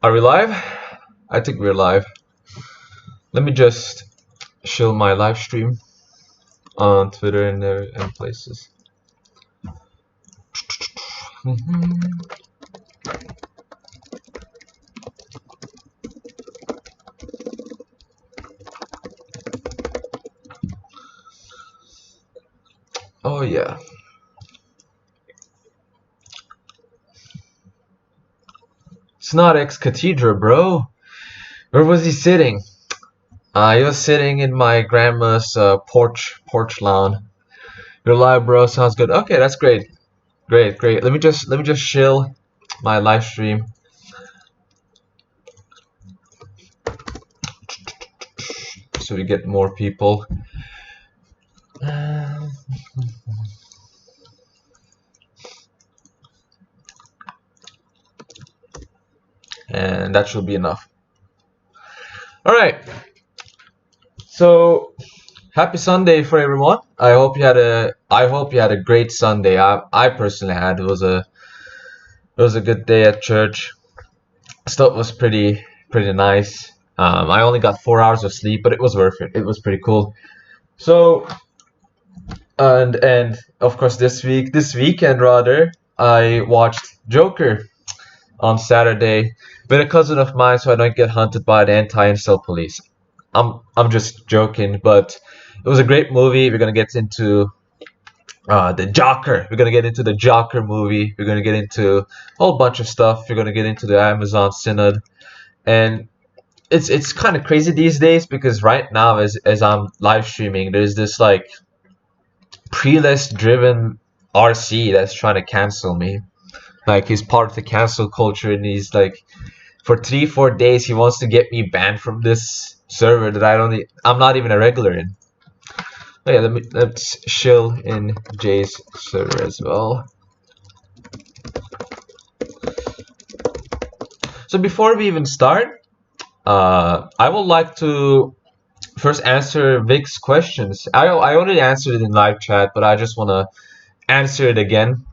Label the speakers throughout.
Speaker 1: Are we live? I think we're live. Let me just show my live stream on Twitter and places. Oh yeah. Synod ex cathedra, bro. Where was he sitting? He was sitting in my grandma's porch lawn. You're live, bro. Sounds good. Okay, that's great. Great. Let me just shill my live stream. So we get more people. And that should be enough. All right. So happy Sunday for everyone. I hope you had a great Sunday. I personally had. It was a good day at church. Stuff was pretty nice. I only got 4 hours of sleep, but it was worth it. It was pretty cool. So and of course this weekend rather, I watched Joker on Saturday with a cousin of mine, so I don't get hunted by the anti-incel police. I'm just joking, but it was a great movie. We're gonna get into the Joker. We're gonna get into the Joker movie. We're gonna get into a whole bunch of stuff. We're gonna get into the Amazon Synod, and it's kind of crazy these days because right now, as I'm live streaming, there's this like prelist driven RC that's trying to cancel me. Like he's part of the cancel culture, and he's like, for 3-4 days he wants to get me banned from this server that I'm not even a regular in. Oh yeah, let's chill in Jay's server as well. So before we even start, I would like to first answer Vic's questions. I already answered it in live chat, but I just want to answer it again,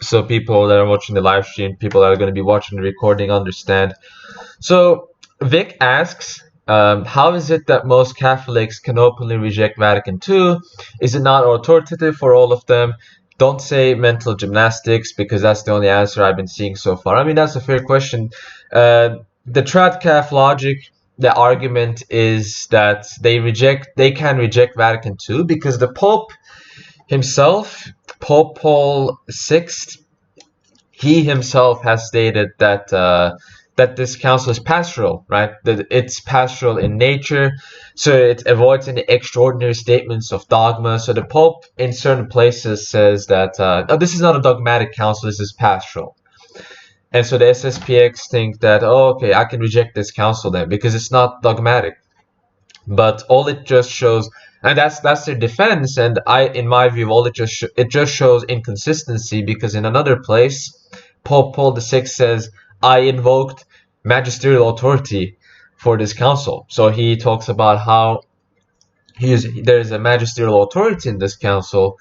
Speaker 1: so people that are watching the live stream, people that are going to be watching the recording understand. So Vic asks, how is it that most Catholics can openly reject Vatican II? Is it not authoritative for all of them? Don't say mental gymnastics, because that's the only answer I've been seeing so far. I mean, that's a fair question. The Tradcaf logic, the argument is that they can reject Vatican II because the Pope himself, Pope Paul VI, he himself has stated that that this council is pastoral, right? That it's pastoral in nature, so it avoids any extraordinary statements of dogma. So the Pope in certain places says that this is not a dogmatic council, this is pastoral. And so the SSPX think that, oh, okay, I can reject this council then because it's not dogmatic. But all it just shows, and that's their defense, and in my view, all it just shows inconsistency, because in another place, Pope Paul VI says, I invoked magisterial authority for this council. So he talks about how there's a magisterial authority in this council,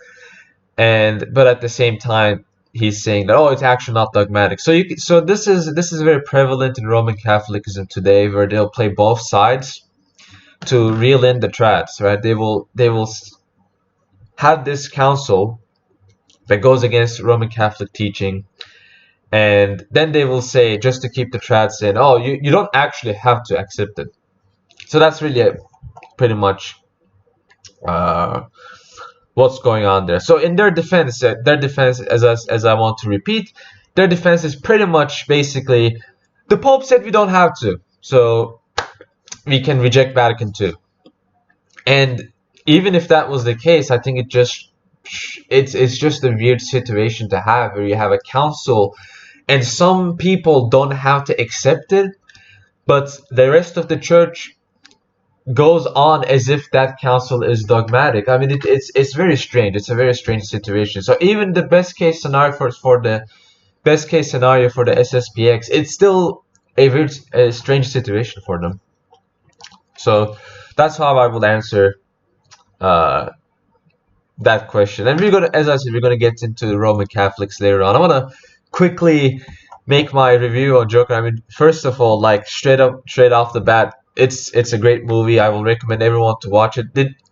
Speaker 1: but at the same time he's saying that, oh, it's actually not dogmatic. So this is very prevalent in Roman Catholicism today, where they'll play both sides to reel in the trads, right? They will have this council that goes against Roman Catholic teaching, and then they will say, just to keep the trads in, oh, you don't actually have to accept it. So that's really pretty much what's going on there. So in their defense, as I want to repeat, their defense is pretty much basically, the Pope said we don't have to, so we can reject Vatican II. And even if that was the case, I think it's just a weird situation to have, where you have a council and some people don't have to accept it, but the rest of the church goes on as if that council is dogmatic. I mean, it's very strange. It's a very strange situation. So even the best case scenario for the SSPX, it's still a strange situation for them. So that's how I will answer that question. And we're gonna, as I said, we're gonna get into Roman Catholics later on. I want to quickly make my review on Joker, I mean, first of all, like straight off the bat, it's a great movie. I will recommend everyone to watch it.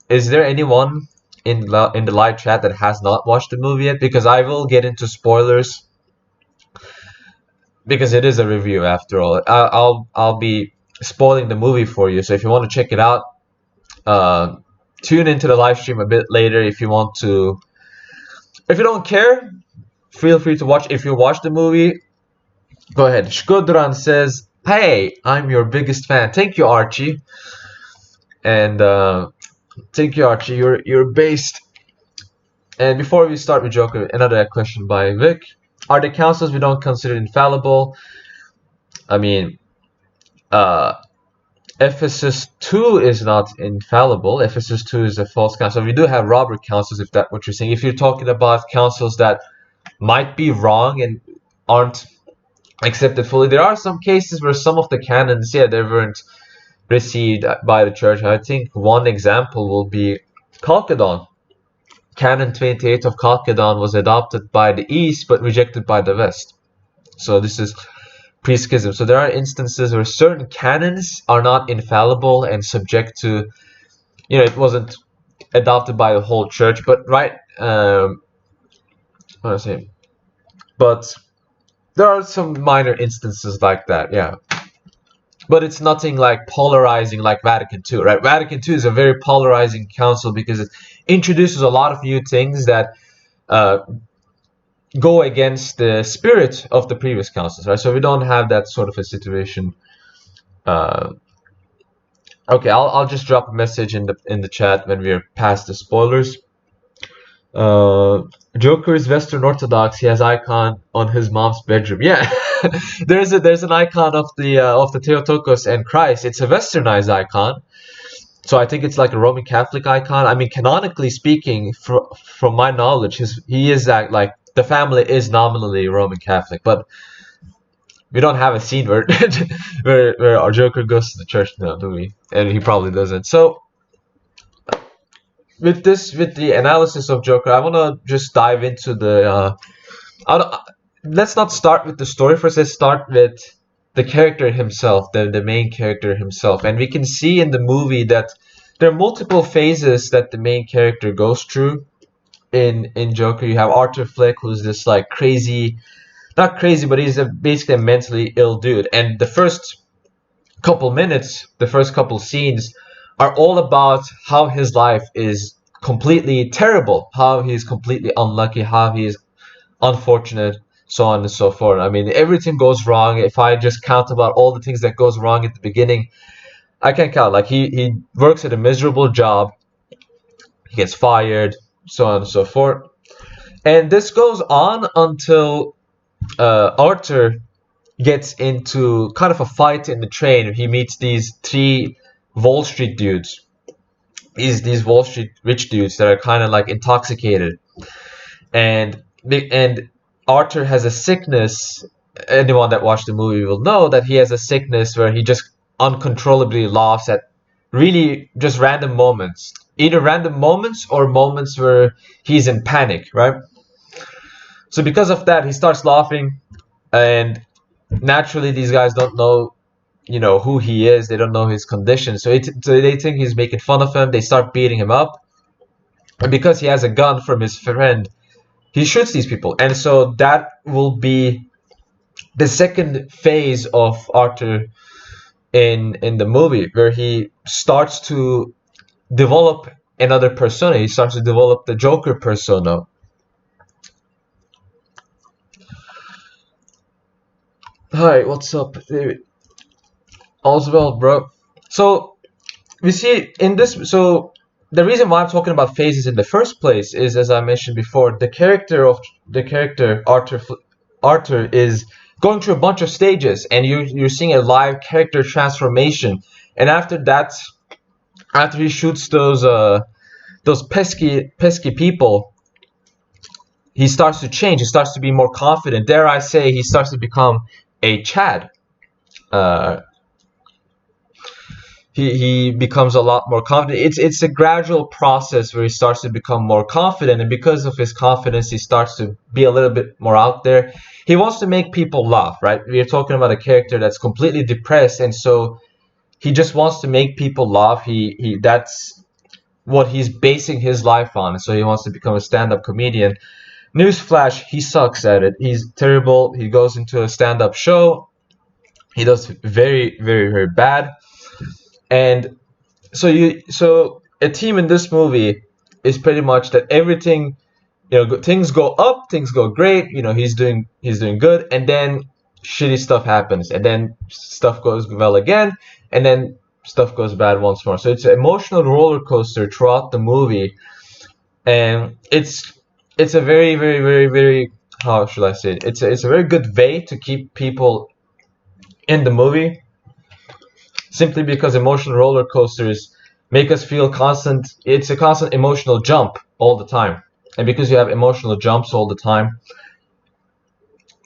Speaker 1: Is there anyone in the live chat that has not watched the movie yet? Because I will get into spoilers because it is a review after all. I'll be spoiling the movie for you. So if you want to check it out, tune into the live stream a bit later. If you want to, if you don't care, feel free to watch. If you watch the movie, go ahead. Shkodran says, "Hey, I'm your biggest fan." Thank you, Archie. And thank you, Archie. You're based. And before we start with Joker, another question by Vic: are the councils we don't consider infallible? I mean, Ephesus 2 is not infallible. Ephesus 2 is a false council. We do have robber councils, if that's what you're saying. If you're talking about councils that might be wrong and aren't accepted fully, there are some cases where some of the canons, yeah, they weren't received by the church. I think one example will be Chalcedon. Canon 28 of Chalcedon was adopted by the East but rejected by the West. So this is pre-schism. So there are instances where certain canons are not infallible and subject to, it wasn't adopted by the whole church, but but there are some minor instances like that, yeah. But it's nothing like polarizing like Vatican II, right? Vatican II is a very polarizing council because it introduces a lot of new things that go against the spirit of the previous councils, right? So we don't have that sort of a situation. Okay, I'll just drop a message in the chat when we're past the spoilers. Joker is Western Orthodox. He has icon on his mom's bedroom. Yeah, there's an icon of the Theotokos and Christ. It's a Westernized icon, so I think it's like a Roman Catholic icon. I mean, canonically speaking, from my knowledge, he is like the family is nominally Roman Catholic, but we don't have a scene where where our Joker goes to the church now, do we? And he probably doesn't. So with the analysis of Joker, I want to just dive into the let's not start with the story first. Let's start with the character himself, the main character himself. And we can see in the movie that there are multiple phases that the main character goes through in Joker. You have Arthur Fleck, who's this like crazy, not crazy, but he's basically a mentally ill dude. And the first couple minutes, the first couple scenes are all about how his life is completely terrible, how he's completely unlucky, how he's unfortunate, so on and so forth. I mean, everything goes wrong. If I just count about all the things that goes wrong at the beginning, I can't count. Like he works at a miserable job, he gets fired, so on and so forth. And this goes on until Arthur gets into kind of a fight in the train. He meets these three Wall Street dudes. These Wall Street rich dudes that are kind of like intoxicated, and Arthur has a sickness. Anyone that watched the movie will know that he has a sickness where he just uncontrollably laughs at really just random moments, either random moments or moments where he's in panic, right? So because of that, he starts laughing, and naturally these guys don't know who he is. They don't know his condition, so they think he's making fun of him. They start beating him up, and because he has a gun from his friend, he shoots these people. And so that will be the second phase of Arthur in the movie, where he starts to develop another persona. He starts to develop the Joker persona. Hi, what's up, David? All's well, bro. So we see in this. So the reason why I'm talking about phases in the first place is, as I mentioned before, the character Arthur is going through a bunch of stages, and you're seeing a live character transformation. And after that, after he shoots those pesky people, he starts to change. He starts to be more confident. Dare I say, he starts to become a Chad. he becomes a lot more confident. It's a gradual process where he starts to become more confident, and because of his confidence, he starts to be a little bit more out there. He wants to make people laugh, right? We are talking about a character that's completely depressed, and so he just wants to make people laugh. He that's what he's basing his life on. So he wants to become a stand-up comedian. Newsflash, he sucks at it. He's terrible. He goes into a stand-up show. He does very, very, very bad. And so a team in this movie is pretty much that everything, things go up, things go great, he's doing good, and then shitty stuff happens, and then stuff goes well again, and then stuff goes bad once more. So it's an emotional roller coaster throughout the movie, and it's a very, very, very, very, how should I say it? It's a very good way to keep people in the movie, simply because emotional roller coasters make us feel constant. It's a constant emotional jump all the time, and because you have emotional jumps all the time,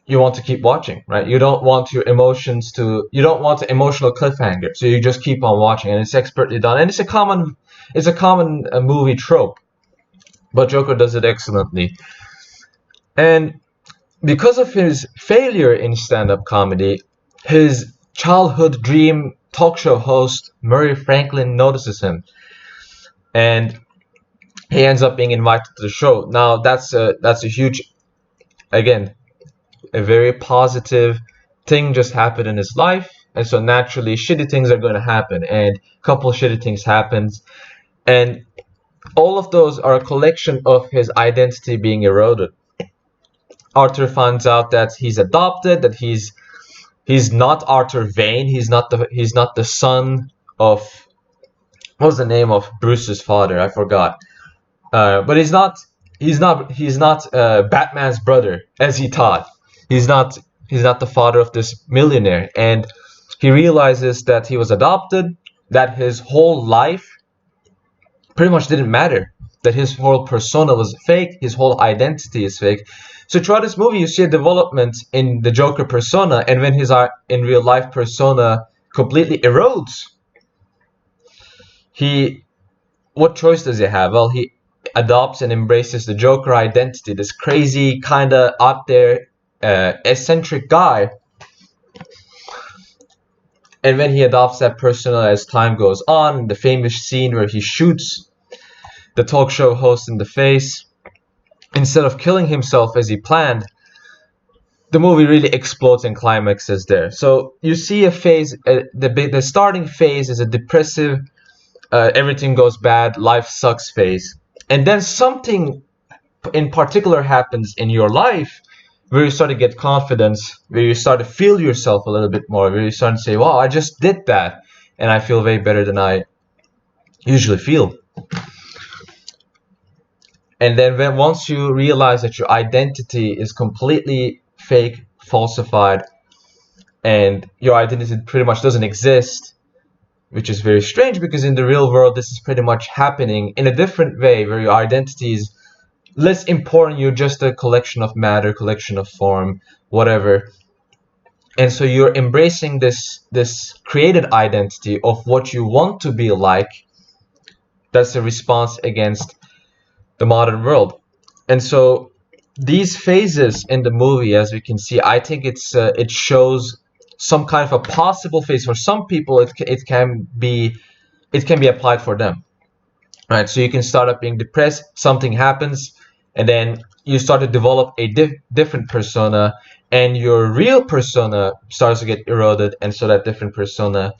Speaker 1: you want to keep watching, right? You don't want your emotions to, you don't want an emotional cliffhanger, so you just keep on watching, and it's expertly done, and it's a common movie trope, but Joker does it excellently. And because of his failure in stand-up comedy, his childhood dream talk show host Murray Franklin notices him, and he ends up being invited to the show. Now that's a huge, again, a very positive thing just happened in his life, and so naturally shitty things are going to happen, and a couple shitty things happens, and all of those are a collection of his identity being eroded. Arthur finds out that he's adopted, that he's not Arthur Vane. He's not the son of, what was the name of Bruce's father? I forgot. But he's not Batman's brother, as he thought. He's not the father of this millionaire, and he realizes that he was adopted, that his whole life pretty much didn't matter, that his whole persona was fake, his whole identity is fake. So throughout this movie, you see a development in the Joker persona, and when his in real life persona completely erodes, what choice does he have? Well, he adopts and embraces the Joker identity, this crazy, kind of out there, eccentric guy. And when he adopts that persona as time goes on, the famous scene where he shoots the talk show host in the face, instead of killing himself as he planned, the movie really explodes and climaxes there. So you see a phase, the starting phase is a depressive, everything goes bad, life sucks phase. And then something in particular happens in your life where you start to get confidence, where you start to feel yourself a little bit more, where you start to say, wow, I just did that, and I feel way better than I usually feel. And then once you realize that your identity is completely fake, falsified, and your identity pretty much doesn't exist, which is very strange because in the real world this is pretty much happening in a different way, where your identity is less important, you're just a collection of matter, collection of form, whatever. And so you're embracing this created identity of what you want to be like. That's a response against the modern world. And so these phases in the movie, as we can see, I think it shows some kind of a possible phase for some people. It can be applied for them, right? So you can start up being depressed, something happens, and then you start to develop a different persona, and your real persona starts to get eroded, and so that different persona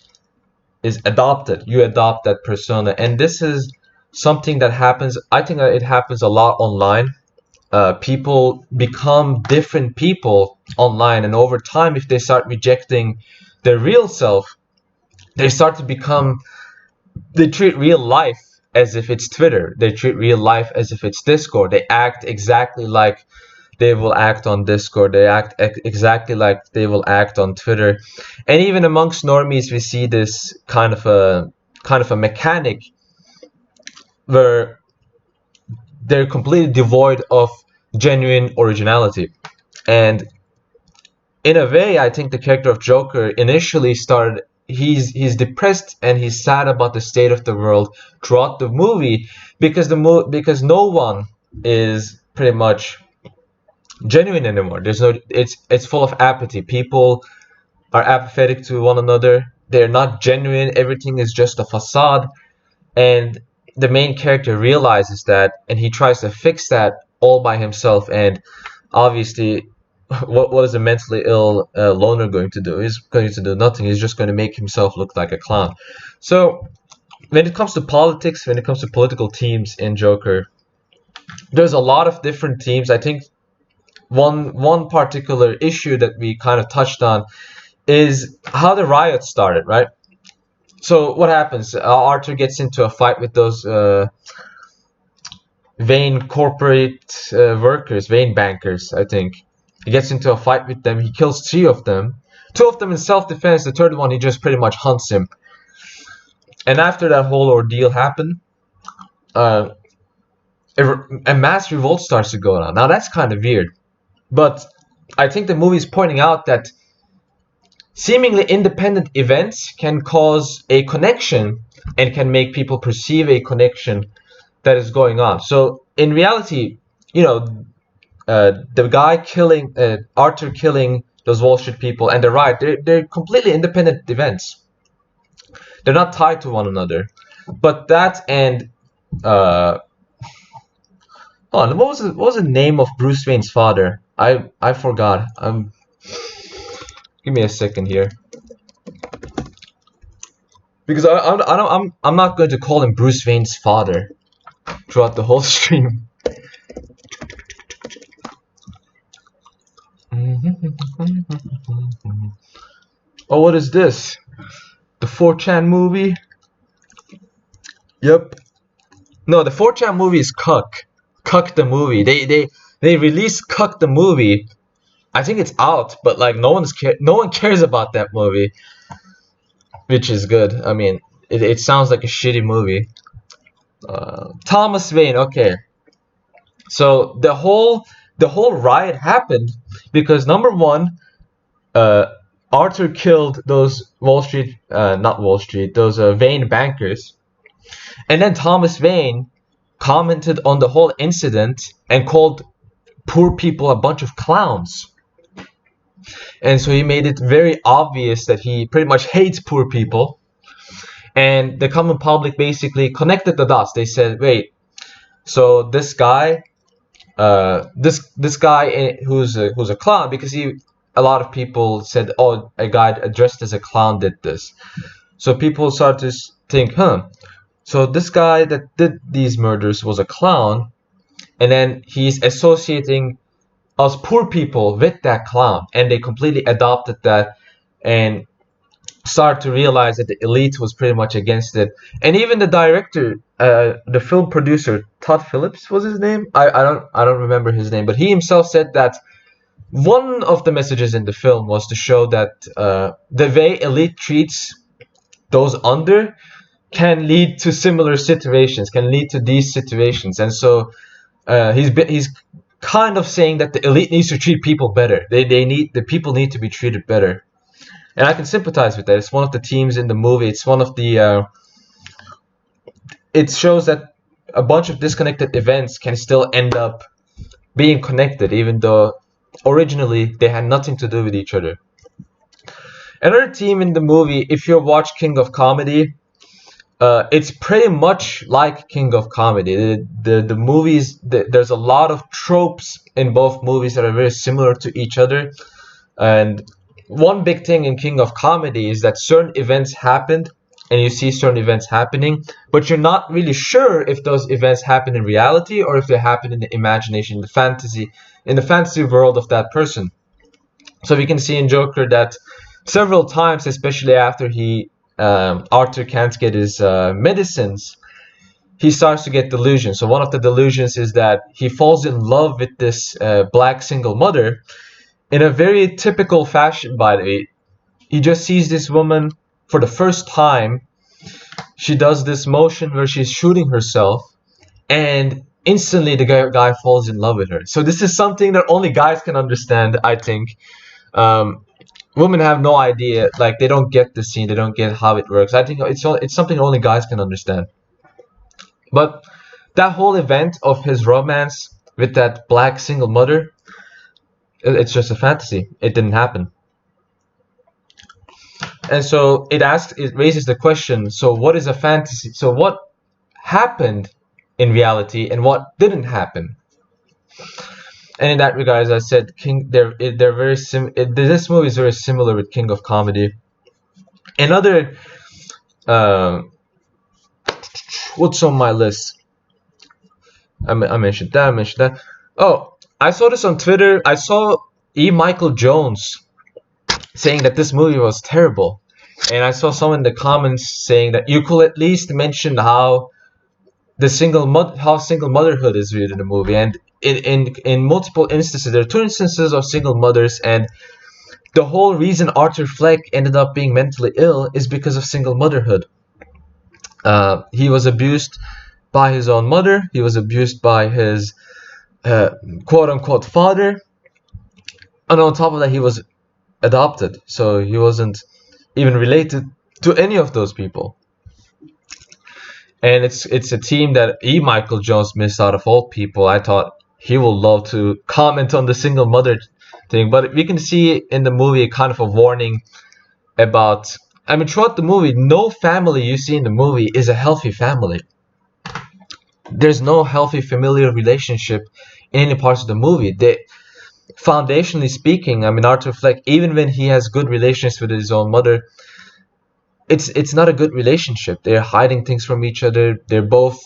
Speaker 1: is adopted. You adopt that persona, and this is something that happens. I think it happens a lot online. People become different people online, and over time, if they start rejecting their real self, they start to become, they treat real life as if it's Twitter. They treat real life as if it's Discord. They act exactly like they will act on Discord. They act exactly like they will act on Twitter. And even amongst normies, we see this kind of a mechanic where they're completely devoid of genuine originality. And in a way, I think the character of Joker initially started he's depressed and he's sad about the state of the world throughout the movie, because because no one is pretty much genuine anymore. There's no it's full of apathy. People are apathetic to one another. They're not genuine. Everything is just a facade. And the main character realizes that, and he tries to fix that all by himself. And obviously, what is a mentally ill loner going to do? He's going to do nothing. He's just going to make himself look like a clown. So when it comes to politics, when it comes to political teams in Joker, there's a lot of different teams. I think one particular issue that we kind of touched on is how the riot started, right? So what happens? Arthur gets into a fight with those vain corporate workers, vain bankers, I think. He gets into a fight with them. He kills 3 of them. 2 of them in self-defense. The third one, he just pretty much hunts him. And after that whole ordeal happened, a mass revolt starts to go on. Now that's kind of weird. But I think the movie is pointing out that seemingly independent events can cause a connection and can make people perceive a connection that is going on. So in reality, you know, the guy killing Arthur killing those Wall Street people and the riot, they're completely independent events. They're not tied to one another. But that and what was the name of Bruce Wayne's father? I forgot. Give me a second here, because I'm not going to call him Bruce Wayne's father throughout the whole stream. Oh, what is this? The 4chan movie? Yep. No, the 4chan movie is Cuck. Cuck the movie. They released Cuck the movie. I think it's out, but like no one cares about that movie, which is good. I mean, it sounds like a shitty movie. Thomas Wayne. Okay. So the whole riot happened because number one, Arthur killed those those Wayne bankers, and then Thomas Wayne commented on the whole incident and called poor people a bunch of clowns. And so he made it very obvious that he pretty much hates poor people. And the common public basically connected the dots. They said, wait, so this guy, this guy who's a clown, because a lot of people said, oh, a guy dressed as a clown did this. So people started to think, so this guy that did these murders was a clown, and then he's associating us poor people with that clown, and they completely adopted that and started to realize that the elite was pretty much against it. And even the director, the film producer, Todd Phillips was his name. I don't remember his name, but he himself said that one of the messages in the film was to show that the way elite treats those under can lead to similar situations, can lead to these situations. And so he's kind of saying that the elite needs to treat people better. The people need to be treated better. And I can sympathize with that. It's one of the themes in the movie. It's one of the it shows that a bunch of disconnected events can still end up being connected, even though originally they had nothing to do with each other. Another theme in the movie, if you watch King of Comedy, it's pretty much like King of Comedy. The movies, there's a lot of tropes in both movies that are very similar to each other. And one big thing in King of Comedy is that certain events happened, and you see certain events happening, but you're not really sure if those events happen in reality or if they happen in the imagination, in the fantasy world of that person. So we can see in Joker that several times, especially after Arthur can't get his medicines, he starts to get delusions. So one of the delusions is that he falls in love with this black single mother in a very typical fashion, by the way. He just sees this woman for the first time. She does this motion where she's shooting herself, and instantly the guy falls in love with her. So this is something that only guys can understand, I think. When women have no idea, like they don't get the scene, they don't get how it works. I think it's something only guys can understand. But that whole event of his romance with that black single mother, it's just a fantasy. It didn't happen. And so it raises the question, so what is a fantasy? So what happened in reality and what didn't happen? And in that regard, as I said, they're very this movie is very similar with King of Comedy. Another what's on my list? I mentioned that. I mentioned that. Oh, I saw this on Twitter. I saw E. Michael Jones saying that this movie was terrible, and I saw someone in the comments saying that you could at least mention how single motherhood is viewed in the movie. And in multiple instances, there are 2 instances of single mothers, and the whole reason Arthur Fleck ended up being mentally ill is because of single motherhood. He was abused by his own mother. He was abused by his quote-unquote father. And on top of that, he was adopted. So he wasn't even related to any of those people. And it's a team that E. Michael Jones missed out of all people. I thought he will love to comment on the single mother thing. But we can see in the movie kind of a warning about... I mean, throughout the movie, no family you see in the movie is a healthy family. There's no healthy familial relationship in any parts of the movie. Foundationally speaking, I mean, Arthur Fleck, even when he has good relations with his own mother, it's not a good relationship. They're hiding things from each other. They're both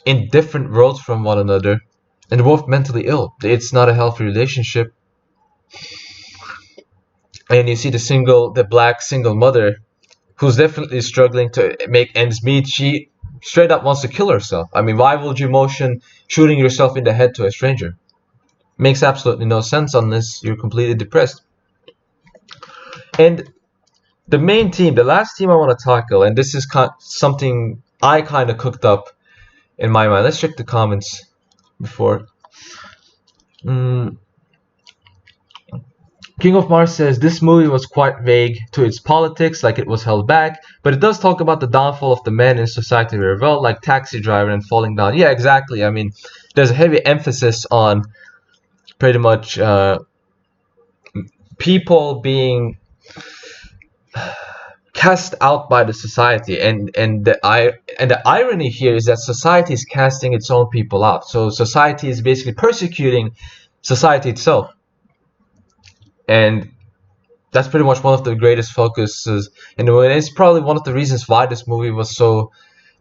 Speaker 1: in different worlds from one another, and they're both mentally ill. It's not a healthy relationship. And you see the black single mother, who's definitely struggling to make ends meet. She straight up wants to kill herself. I mean, why would you motion shooting yourself in the head to a stranger? Makes absolutely no sense unless you're completely depressed. And the main team, the last team I want to tackle, and this is something I kind of cooked up in my mind. Let's check the comments before. King of Mars says, this movie was quite vague to its politics, like it was held back, but it does talk about the downfall of the men in society who rebel, like Taxi Driver and Falling Down. Yeah, exactly. I mean, there's a heavy emphasis on pretty much people being cast out by the society, and the irony here is that society is casting its own people out. So society is basically persecuting society itself. And that's pretty much one of the greatest focuses in the movie. And it's probably one of the reasons why this movie was so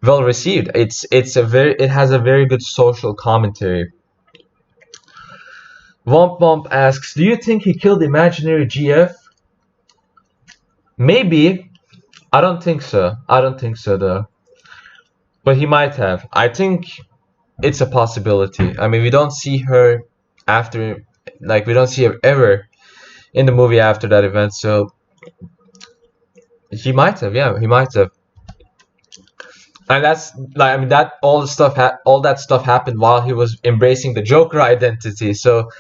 Speaker 1: well received. It has a very good social commentary. Womp Womp asks, do you think he killed the imaginary GF? Maybe. I don't think so. I don't think so though. But he might have. I think it's a possibility. I mean, we don't see her after, like, we don't see her ever in the movie after that event, so he might have, yeah, he might have. And that's like, I mean, that all that stuff happened while he was embracing the Joker identity. So,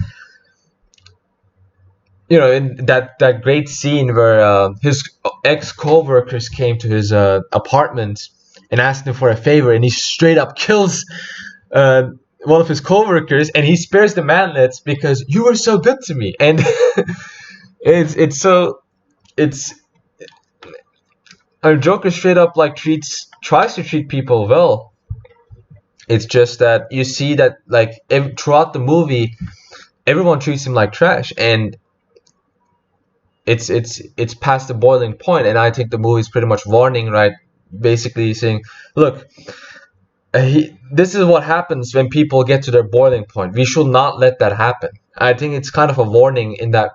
Speaker 1: you know, in that great scene where his ex co-workers came to his apartment and asked him for a favor, and he straight up kills one of his co-workers, and he spares the manlets because you were so good to me. And Joker straight up like tries to treat people well. It's just that you see that like throughout the movie, everyone treats him like trash, and it's past the boiling point. And I think the movie is pretty much warning, right? Basically saying, look, this is what happens when people get to their boiling point. We should not let that happen. I think it's kind of a warning in that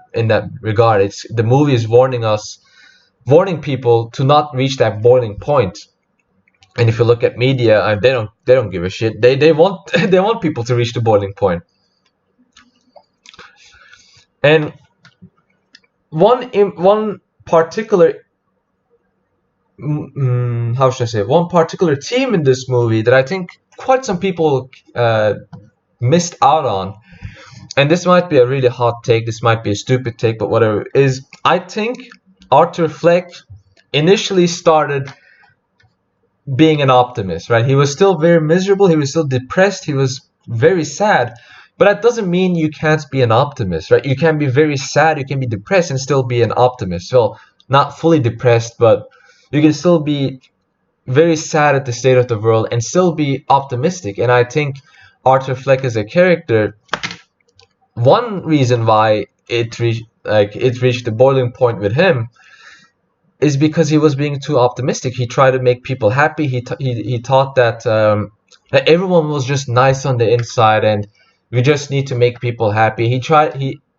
Speaker 1: regard. The movie is warning people to not reach that boiling point. And if you look at media, they don't give a shit. They want they want people to reach the boiling point. And one particular how should I say, one particular theme in this movie that I think quite some people missed out on and this might be a really hot take, this might be a stupid take, but whatever, is I think Arthur Fleck initially started being an optimist, right? He was still very miserable, he was still depressed, he was very sad, but that doesn't mean you can't be an optimist, right? You can be very sad, you can be depressed and still be an optimist. Well, not fully depressed, but you can still be very sad at the state of the world and still be optimistic. And I think Arthur Fleck as a character, one reason why it reached the boiling point with him is because he was being too optimistic. He tried to make people happy. He thought that everyone was just nice on the inside, and we just need to make people happy.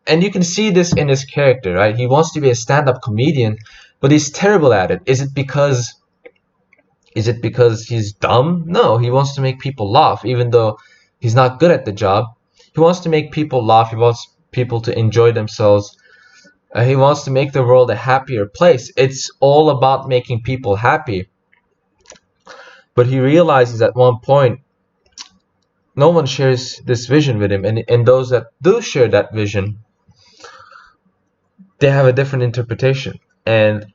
Speaker 1: And you can see this in his character, right? He wants to be a stand-up comedian, but he's terrible at it. Is it because he's dumb? No, he wants to make people laugh, even though he's not good at the job. He wants to make people laugh. He wants people to enjoy themselves. He wants to make the world a happier place. It's all about making people happy. But he realizes at one point, no one shares this vision with him. And those that do share that vision, they have a different interpretation. And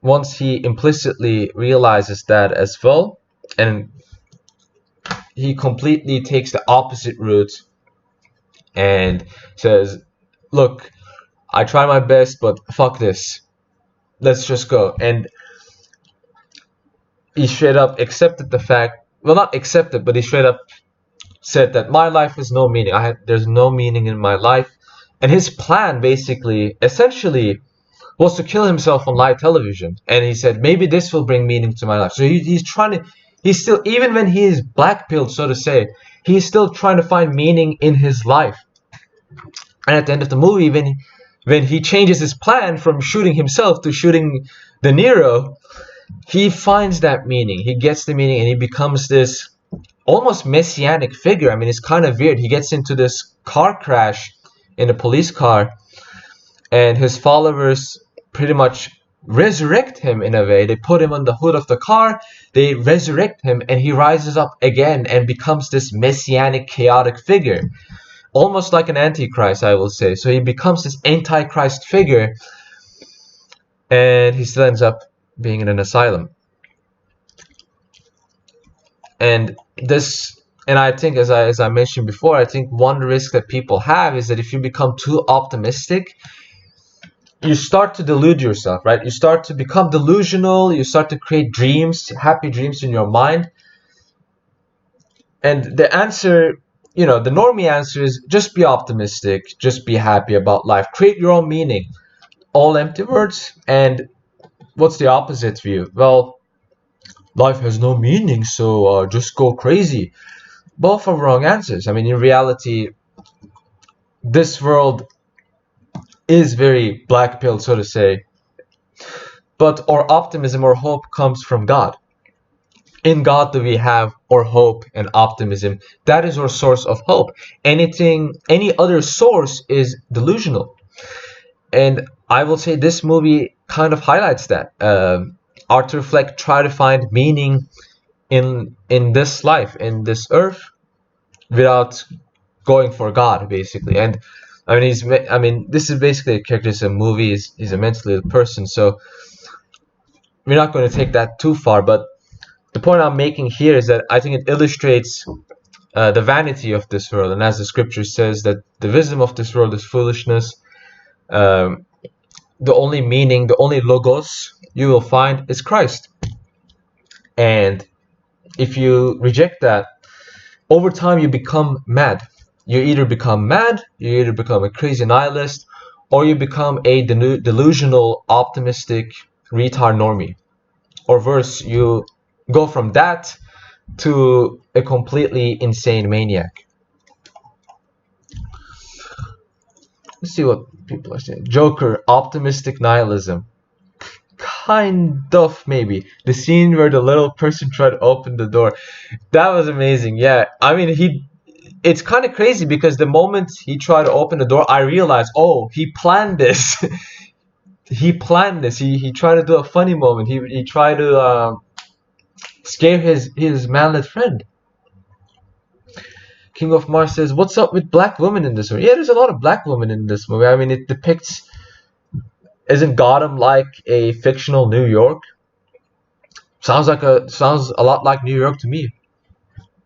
Speaker 1: once he implicitly realizes that as well, and he completely takes the opposite route and says, look, I try my best, but fuck this. Let's just go. And he straight up accepted the fact, well, not accepted, but he straight up said that my life has no meaning. There's no meaning in my life. And his plan basically, essentially, was to kill himself on live television. And he said, maybe this will bring meaning to my life. So he's still, even when he is black-pilled, so to say, he's still trying to find meaning in his life. And at the end of the movie, when he changes his plan from shooting himself to shooting De Niro, he finds that meaning. He gets the meaning, and he becomes this almost messianic figure. I mean, it's kind of weird. He gets into this car crash in a police car, and his followers pretty much resurrect him in a way. They put him on the hood of the car, they resurrect him, and he rises up again and becomes this messianic, chaotic figure. Almost like an antichrist, I will say. So he becomes this antichrist figure, and he still ends up being in an asylum. And I think, as I mentioned before, I think one risk that people have is that if you become too optimistic, you start to delude yourself, right? You start to become delusional, you start to create dreams, happy dreams in your mind. And the answer, the normie answer is just be optimistic, just be happy about life, create your own meaning. All empty words. And what's the opposite view? Well, life has no meaning, so just go crazy. Both are wrong answers. I mean, in reality, this world is very black-pilled, so to say. But our optimism or hope comes from God. In God do we have our hope and optimism. That is our source of hope. Any other source is delusional. And I will say this movie kind of highlights that. Arthur Fleck tried to find meaning in this life, in this earth, without going for God, basically. And I mean, this is basically a character. It's a movie. He's a mentally ill person, so we're not going to take that too far. But the point I'm making here is that I think it illustrates the vanity of this world, and as the scripture says, that the wisdom of this world is foolishness. The only meaning, the only logos you will find is Christ. And if you reject that, over time you become mad. You either become mad, you either become a crazy nihilist, or you become a delusional, optimistic, retard normie. Or worse, you go from that to a completely insane maniac. Let's see what people are saying. Joker, optimistic nihilism. Kind of, maybe. The scene where the little person tried to open the door. That was amazing. Yeah, I mean, it's kind of crazy because the moment he tried to open the door, I realized, oh, he planned this. He planned this. He tried to do a funny moment. He tried to scare his manlet friend. King of Mars says, "What's up with black women in this movie?" Yeah, there's a lot of black women in this movie. I mean, it depicts, isn't Gotham like a fictional New York? Sounds a lot like New York to me.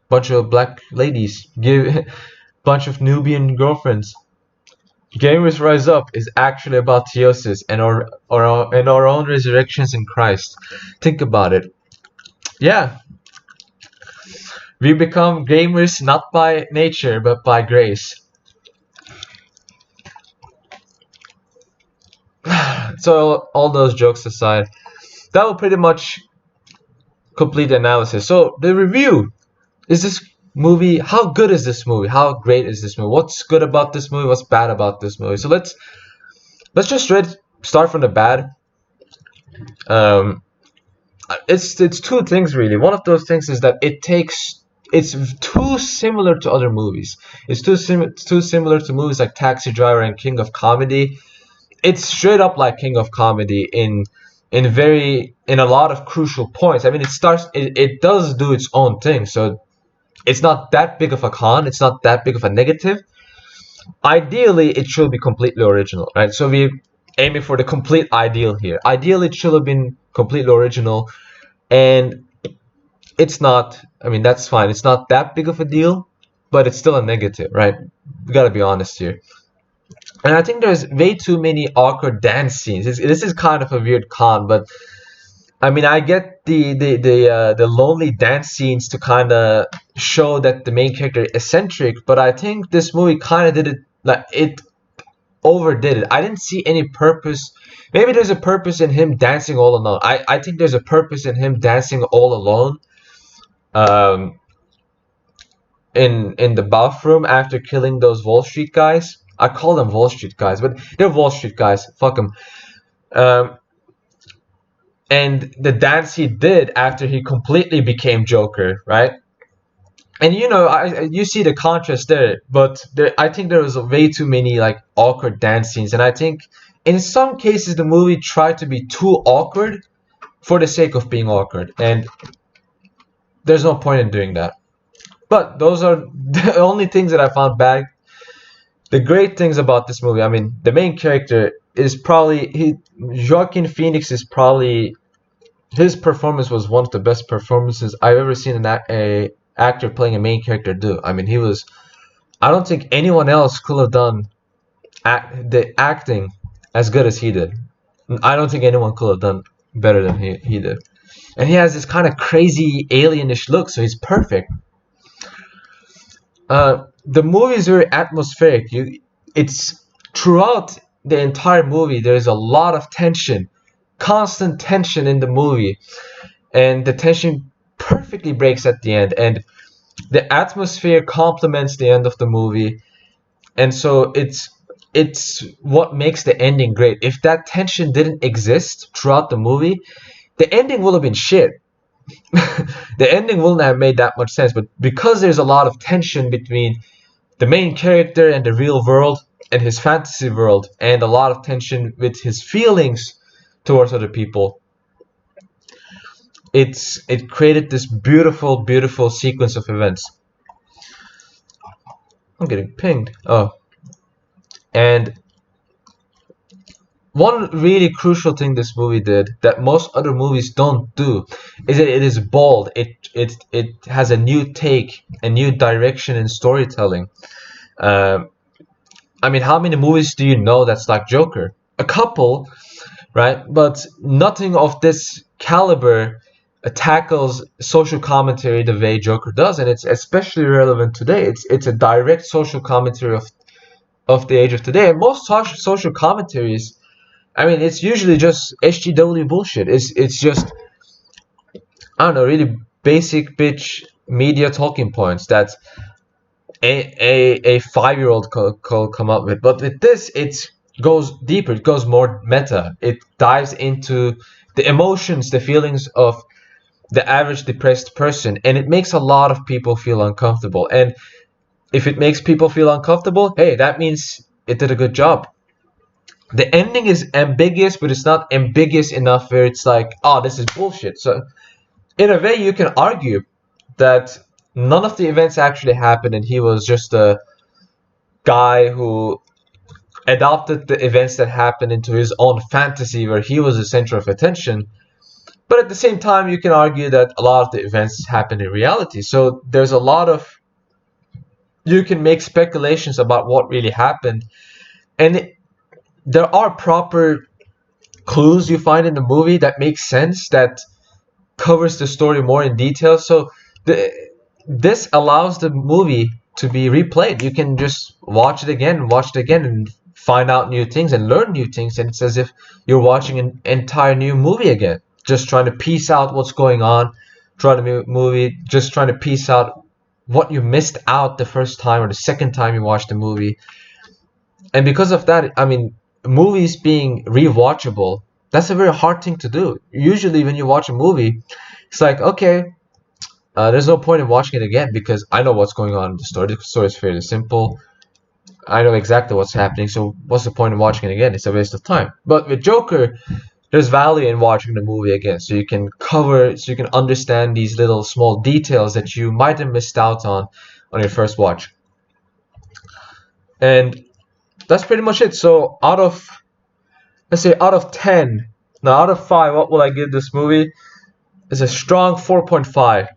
Speaker 1: Bunch of black ladies, bunch of Nubian girlfriends. Gamers Rise Up is actually about theosis and our own resurrections in Christ. Think about it. Yeah, we become gamers not by nature but by grace. So all those jokes aside, that will pretty much complete the analysis. So the review, is this movie, how good is this movie? How great is this movie? What's good about this movie? What's bad about this movie? So let's just start from the bad. It's two things really. One of those things is that it's too similar to other movies. It's too similar to movies like Taxi Driver and King of Comedy. It's straight up like King of Comedy in a lot of crucial points. I mean, it does do its own thing. So it's not that big of a con. It's not that big of a negative. Ideally, it should be completely original, right? So we're aiming for the complete ideal here. Ideally, it should have been completely original, and it's not. I mean, that's fine. It's not that big of a deal, but it's still a negative, right? We gotta be honest here. And I think there's way too many awkward dance scenes. This is kind of a weird con, but I mean, I get the lonely dance scenes to kind of show that the main character is eccentric, but I think this movie kind of did it, like it overdid it. I didn't see any purpose. Maybe there's a purpose in him dancing all alone. I think there's a purpose in him dancing all alone, um, in the bathroom after killing those Wall Street guys. I call them Wall Street guys, but they're Wall Street guys. Fuck them. Um, and the dance he did after he completely became Joker, right? And you see the contrast there, but I think there was way too many like awkward dance scenes, and I think in some cases the movie tried to be too awkward for the sake of being awkward, and there's no point in doing that. But those are the only things that I found bad. The great things about this movie, I mean, the main character is probably Joaquin Phoenix is probably, his performance was one of the best performances I've ever seen a actor playing a main character do. I mean, I don't think anyone else could have done the acting as good as he did. I don't think anyone could have done better than he did. And he has this kind of crazy alienish look, so he's perfect. The movie is very atmospheric. It's throughout the entire movie. There's a lot of tension, constant tension in the movie, and the tension perfectly breaks at the end. And the atmosphere complements the end of the movie, and so it's what makes the ending great. If that tension didn't exist throughout the movie, the ending would have been shit. The ending wouldn't have made that much sense, but because there's a lot of tension between the main character and the real world and his fantasy world, and a lot of tension with his feelings towards other people, it created this beautiful sequence of events. I'm getting pinged. Oh, and one really crucial thing this movie did that most other movies don't do is that it is bold. It has a new take, a new direction in storytelling. I mean, how many movies do you know that's like Joker? A couple, right? But nothing of this caliber tackles social commentary the way Joker does, and it's especially relevant today. It's a direct social commentary of the age of today. And most social commentaries, I mean, it's usually just SGW bullshit. It's just, I don't know, really basic bitch media talking points that a 5-year-old could come up with. But with this, it goes deeper. It goes more meta. It dives into the emotions, the feelings of the average depressed person, and it makes a lot of people feel uncomfortable. And if it makes people feel uncomfortable, hey, that means it did a good job. The ending is ambiguous, but it's not ambiguous enough where it's like, oh, this is bullshit. So in a way, you can argue that none of the events actually happened, and he was just a guy who adopted the events that happened into his own fantasy where he was the center of attention. But at the same time, you can argue that a lot of the events happen in reality. So there's a lot of, you can make speculations about what really happened. And there are proper clues you find in the movie that make sense, that covers the story more in detail. So this allows the movie to be replayed. You can just watch it again, and find out new things and learn new things. And it's as if you're watching an entire new movie again, just trying to piece out what's going on, just trying to piece out what you missed out the first time or the second time you watched the movie. And because of that, I mean, movies being rewatchable, that's a very hard thing to do. Usually when you watch a movie, it's like, okay, there's no point in watching it again because I know what's going on in the story. The story is fairly simple. I know exactly what's happening, so what's the point in watching it again? It's a waste of time. But with Joker, there's value in watching the movie again, so you can understand these little small details that you might have missed out on your first watch. And that's pretty much it. So let's say out of 10, now out of 5, what will I give this movie? It's a strong 4.5.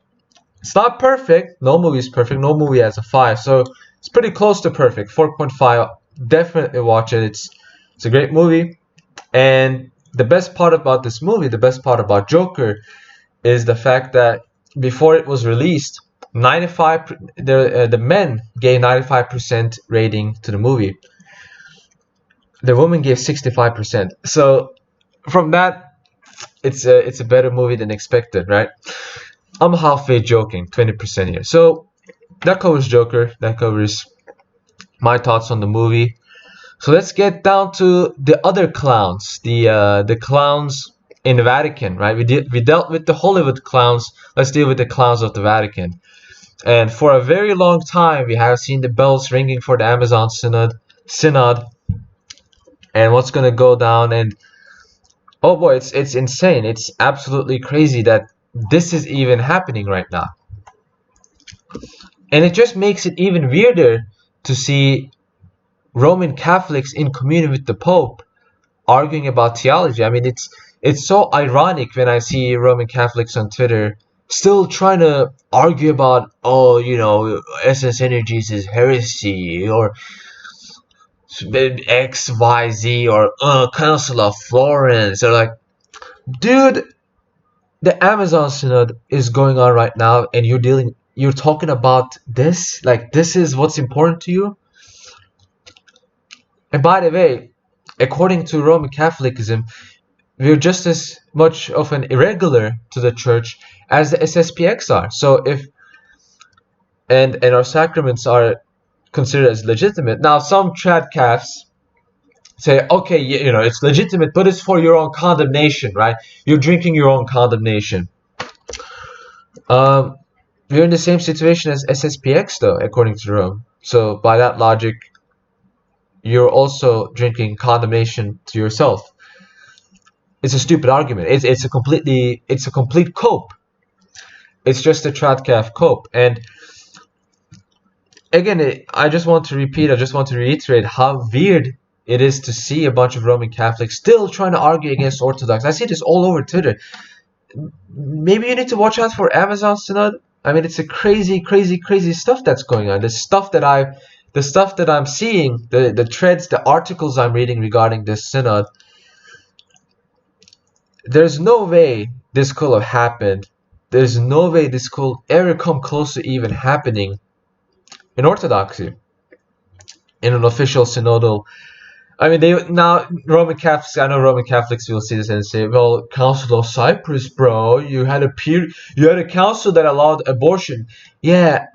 Speaker 1: It's not perfect. No movie is perfect. No movie has a 5. So it's pretty close to perfect. 4.5. Definitely watch it. It's a great movie. And the best part about this movie, the best part about Joker, is the fact that before it was released, the men gave 95% rating to the movie. The women gave 65%. So from that, it's a better movie than expected, right? I'm halfway joking, 20% here. So that covers Joker. That covers my thoughts on the movie. So let's get down to the other clowns, the clowns in the Vatican, right? We dealt with the Hollywood clowns. Let's deal with the clowns of the Vatican. And for a very long time, we have seen the bells ringing for the Amazon Synod, and what's gonna go down. And oh boy, it's insane. It's absolutely crazy that this is even happening right now. And it just makes it even weirder to see Roman Catholics in communion with the Pope arguing about theology. I mean, it's so ironic when I see Roman Catholics on Twitter still trying to argue about, oh, essence energies is heresy, or XYZ, or Council of Florence. Or like, dude, the Amazon Synod is going on right now, and you're talking about this? Like, this is what's important to you? And by the way, according to Roman Catholicism, we're just as much of an irregular to the church as the SSPX are. So and our sacraments are considered as legitimate. Now, some trad calves say, okay, it's legitimate, but it's for your own condemnation, right? You're drinking your own condemnation. We're in the same situation as SSPX, though, according to Rome. So by that logic, you're also drinking condemnation to yourself. It's a stupid argument. It's a complete cope. It's just a trad-calf cope. And again, I just want to reiterate how weird it is to see a bunch of Roman Catholics still trying to argue against Orthodox. I see this all over Twitter. Maybe you need to watch out for Amazon Synod. I mean, it's a crazy, crazy, crazy stuff that's going on. The stuff that I'm seeing, the threads, the articles I'm reading regarding this synod. There's no way this could have happened. There's no way this could ever come close to even happening in Orthodoxy, in an official synodal. I mean, Roman Catholics. I know Roman Catholics will see this and say, "Well, Council of Cyprus, bro, you had a council that allowed abortion." Yeah,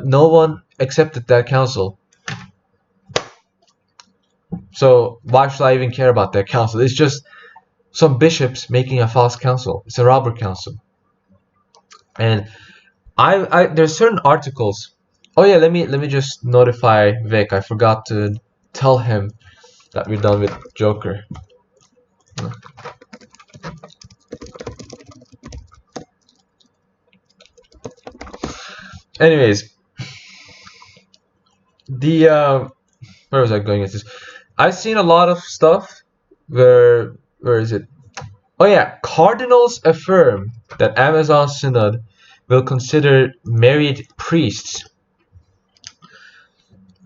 Speaker 1: no one accepted that council. So why should I even care about that council? It's just some bishops making a false council. It's a robber council. And there's certain articles. Oh yeah, let me just notify Vic. I forgot to tell him that we're done with Joker. Anyways, the where was I going with this? I've seen a lot of stuff where is it? Oh yeah, cardinals affirm that Amazon Synod will consider married priests.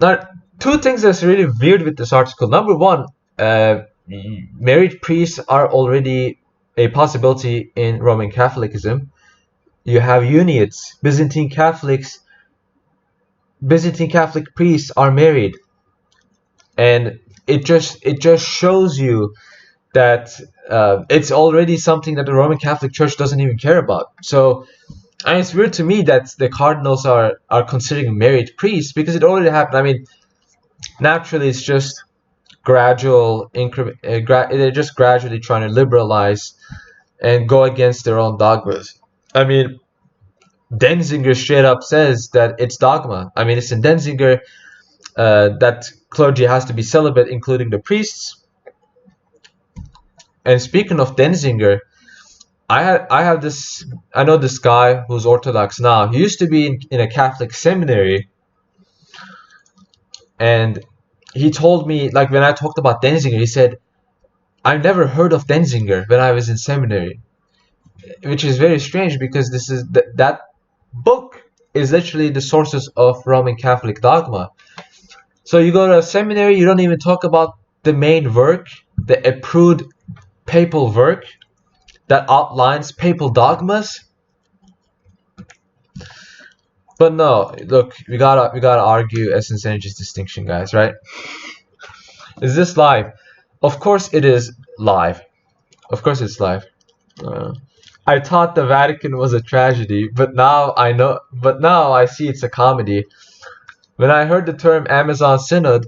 Speaker 1: Now, two things that's really weird with this article. Number one, married priests are already a possibility in Roman Catholicism. You have uniates. Byzantine Catholic priests are married, and it just shows you that it's already something that the Roman Catholic Church doesn't even care about. So, and it's weird to me that the cardinals are considering married priests because it already happened. I mean, naturally, it's just gradual increment. They're just gradually trying to liberalize and go against their own dogmas. I mean, Denzinger straight up says that it's dogma. I mean, it's in Denzinger that clergy has to be celibate, including the priests. And speaking of Denzinger, I know this guy who's Orthodox now. He used to be in a Catholic seminary, and he told me, like, when I talked about Denzinger, he said, I never heard of Denzinger when I was in seminary, which is very strange because this is that book is literally the sources of Roman Catholic dogma. So you go to a seminary, you don't even talk about the main work, the approved papal work that outlines papal dogmas. But no, look, we gotta argue essence energy's distinction, guys, right? Is this live? Of course it is live. Of course it's live. I thought the Vatican was a tragedy, but now I know. But now I see it's a comedy. When I heard the term Amazon Synod,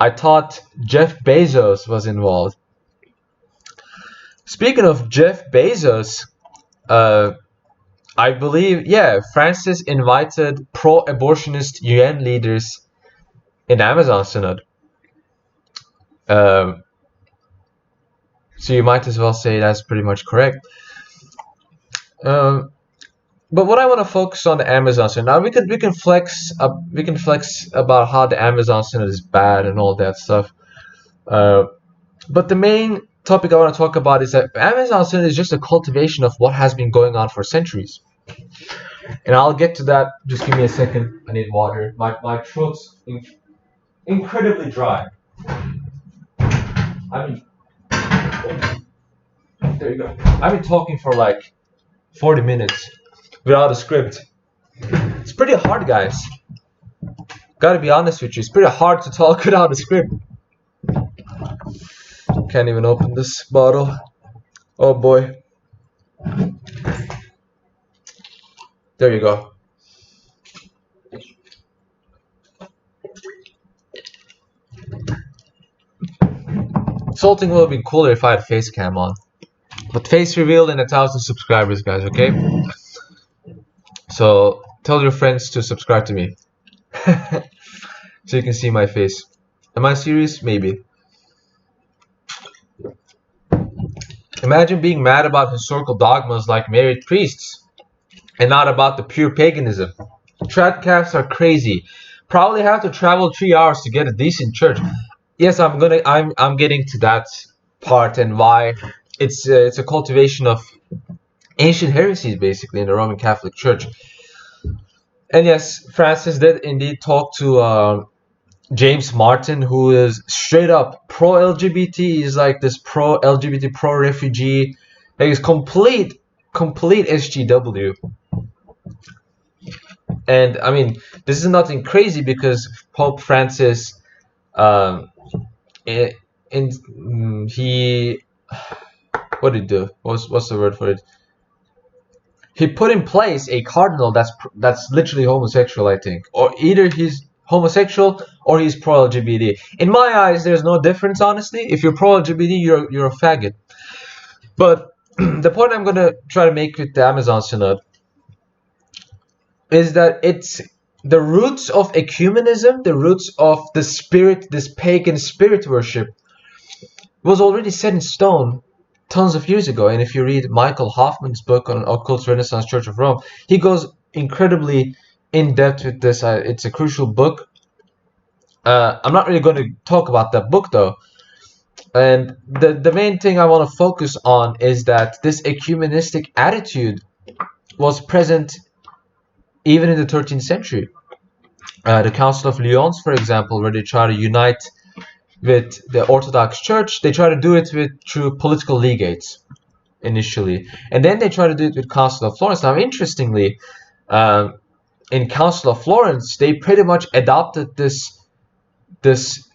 Speaker 1: I thought Jeff Bezos was involved. Speaking of Jeff Bezos, I believe, yeah, Francis invited pro-abortionist UN leaders in Amazon Synod. So you might as well say that's pretty much correct. But what I want to focus on the Amazon Synod. Now we can flex about how the Amazon Synod is bad and all that stuff. But the main topic I want to talk about is that Amazon Synod is just a cultivation of what has been going on for centuries. And I'll get to that. Just give me a second. I need water. My throat's incredibly dry. I mean, there you go. I've been talking for like 40 minutes without a script. It's pretty hard, guys. Gotta be honest with you. It's pretty hard to talk without a script. Can't even open this bottle. Oh boy. There you go. Salting would have been cooler if I had face cam on. But face reveal in 1,000 subscribers, guys, okay? So tell your friends to subscribe to me. So you can see my face. Am I serious? Maybe. Imagine being mad about historical dogmas like married priests and not about the pure paganism. Tradcasts are crazy. Probably have to travel 3 hours to get a decent church. Yes, I'm getting to that part and why it's a cultivation of ancient heresies basically in the Roman Catholic Church. And yes, Francis did indeed talk to James Martin, who is straight up pro-LGBT. He's like this pro-LGBT, pro-refugee. Like he's complete SGW. And I mean, this is nothing crazy because Pope Francis, he what did he do? What's the word for it? He put in place a cardinal that's literally homosexual, I think, or either he's homosexual or he's pro-LGBT. In my eyes, there's no difference, honestly. If you're pro-LGBT, you're a faggot. But the point I'm gonna try to make with the Amazon Synod is that it's the roots of ecumenism, the roots of the spirit, this pagan spirit worship, was already set in stone tons of years ago. And if you read Michael Hoffman's book on Occult Renaissance Church of Rome, he goes incredibly in depth with this. It's a crucial book. I'm not really going to talk about that book though. And the main thing I want to focus on is that this ecumenistic attitude was present even in the 13th century. The Council of Lyons, for example, where they try to unite with the Orthodox Church, they try to do it through political legates initially, and then they try to do it with Council of Florence. Now, interestingly, in Council of Florence, they pretty much adopted this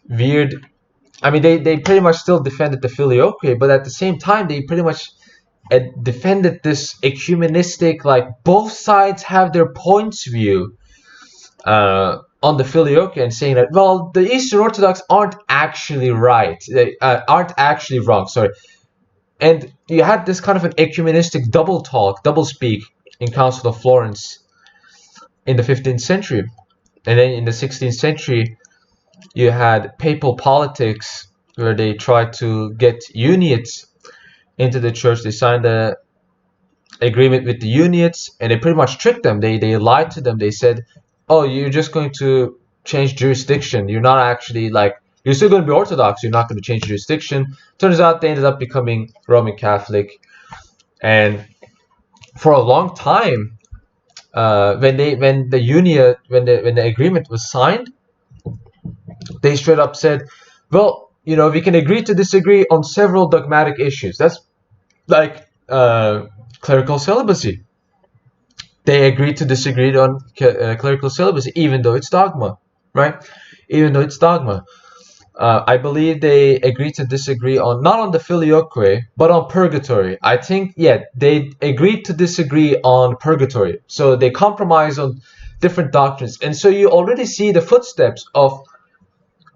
Speaker 1: weird. I mean, they pretty much still defended the filioque, but at the same time, they pretty much defended this ecumenistic, like both sides have their points view on the filioque, and saying that, well, the Eastern Orthodox aren't actually right, they aren't actually wrong, sorry. And you had this kind of an ecumenistic double talk, double speak in Council of Florence in the 15th century. And then in the 16th century, you had papal politics, where they tried to get uniates into the church. They signed a agreement with the uniates, and they pretty much tricked them. They lied to them. They said, oh, you're just going to change jurisdiction. You're not actually, like, you're still going to be Orthodox. You're not going to change jurisdiction. Turns out they ended up becoming Roman Catholic. And for a long time, when the agreement was signed, they straight up said, well, you know, we can agree to disagree on several dogmatic issues. That's like clerical celibacy. They agreed to disagree on clerical celibacy, even though it's dogma, right? Even though it's dogma. I believe they agreed to disagree on, not on the filioque, but on purgatory. I think, yeah, they agreed to disagree on purgatory. So they compromise on different doctrines. And so you already see the footsteps of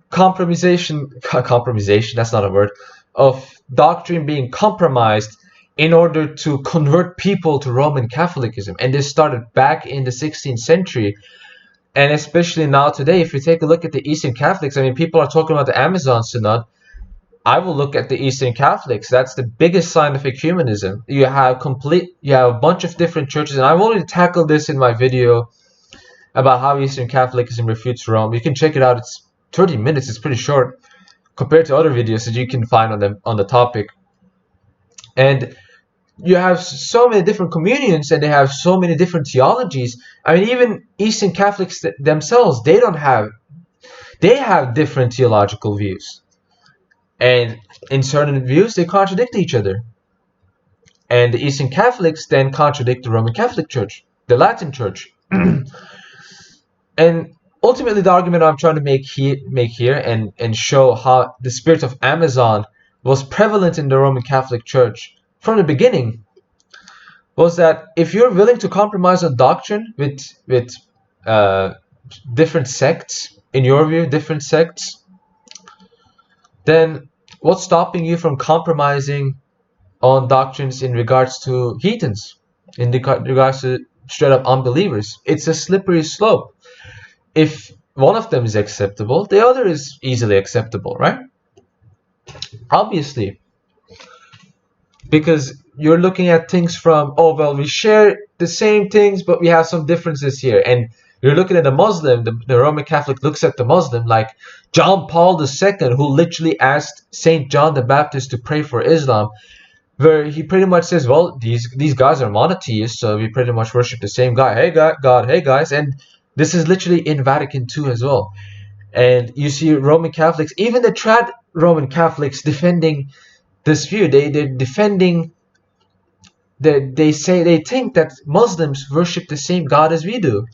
Speaker 1: compromisation, that's not a word, of doctrine being compromised in order to convert people to Roman Catholicism. And this started back in the 16th century. And especially now today, if you take a look at the Eastern Catholics, I mean, people are talking about the Amazon Synod. I will look at the Eastern Catholics. That's the biggest sign of ecumenism. You have a bunch of different churches, and I've already tackled this in my video about how Eastern Catholicism refutes Rome. You can check it out. It's 30 minutes. It's pretty short compared to other videos that you can find on the topic. And you have so many different communions, and they have so many different theologies. I mean, even Eastern Catholics themselves, they have different theological views, and in certain views they contradict each other. And the Eastern Catholics then contradict the Roman Catholic Church, the Latin Church. And ultimately, the argument I'm trying to make here and show how the spirit of Amazon was prevalent in the Roman Catholic Church from the beginning was that if you're willing to compromise on doctrine with different sects, in your view, different sects, then what's stopping you from compromising on doctrines in regards to heathens, in regards to straight up unbelievers? It's a slippery slope. If one of them is acceptable, the other is easily acceptable, right? Obviously. Because you're looking at things from, oh, well, we share the same things, but we have some differences here. And you're looking at a Muslim, the Roman Catholic looks at the Muslim like John Paul II, who literally asked St. John the Baptist to pray for Islam, where he pretty much says, well, these guys are monotheists, so we pretty much worship the same guy. Hey, God, hey, guys. And this is literally in Vatican II as well. And you see Roman Catholics, even the trad Roman Catholics, defending this view. They're defending, they think that Muslims worship the same God as we do.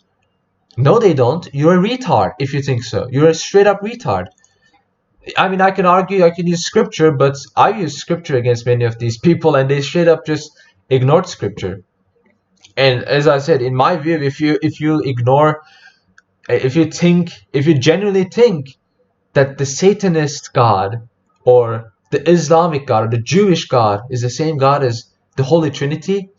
Speaker 1: No, they don't. You're a retard if you think so. You're a straight up retard. I mean, I can argue, I can use scripture, but I use scripture against many of these people, and they straight up just ignored scripture. And as I said, in my view, if you ignore, if you genuinely think that the Satanist God or the Islamic God or the Jewish God is the same God as the Holy Trinity,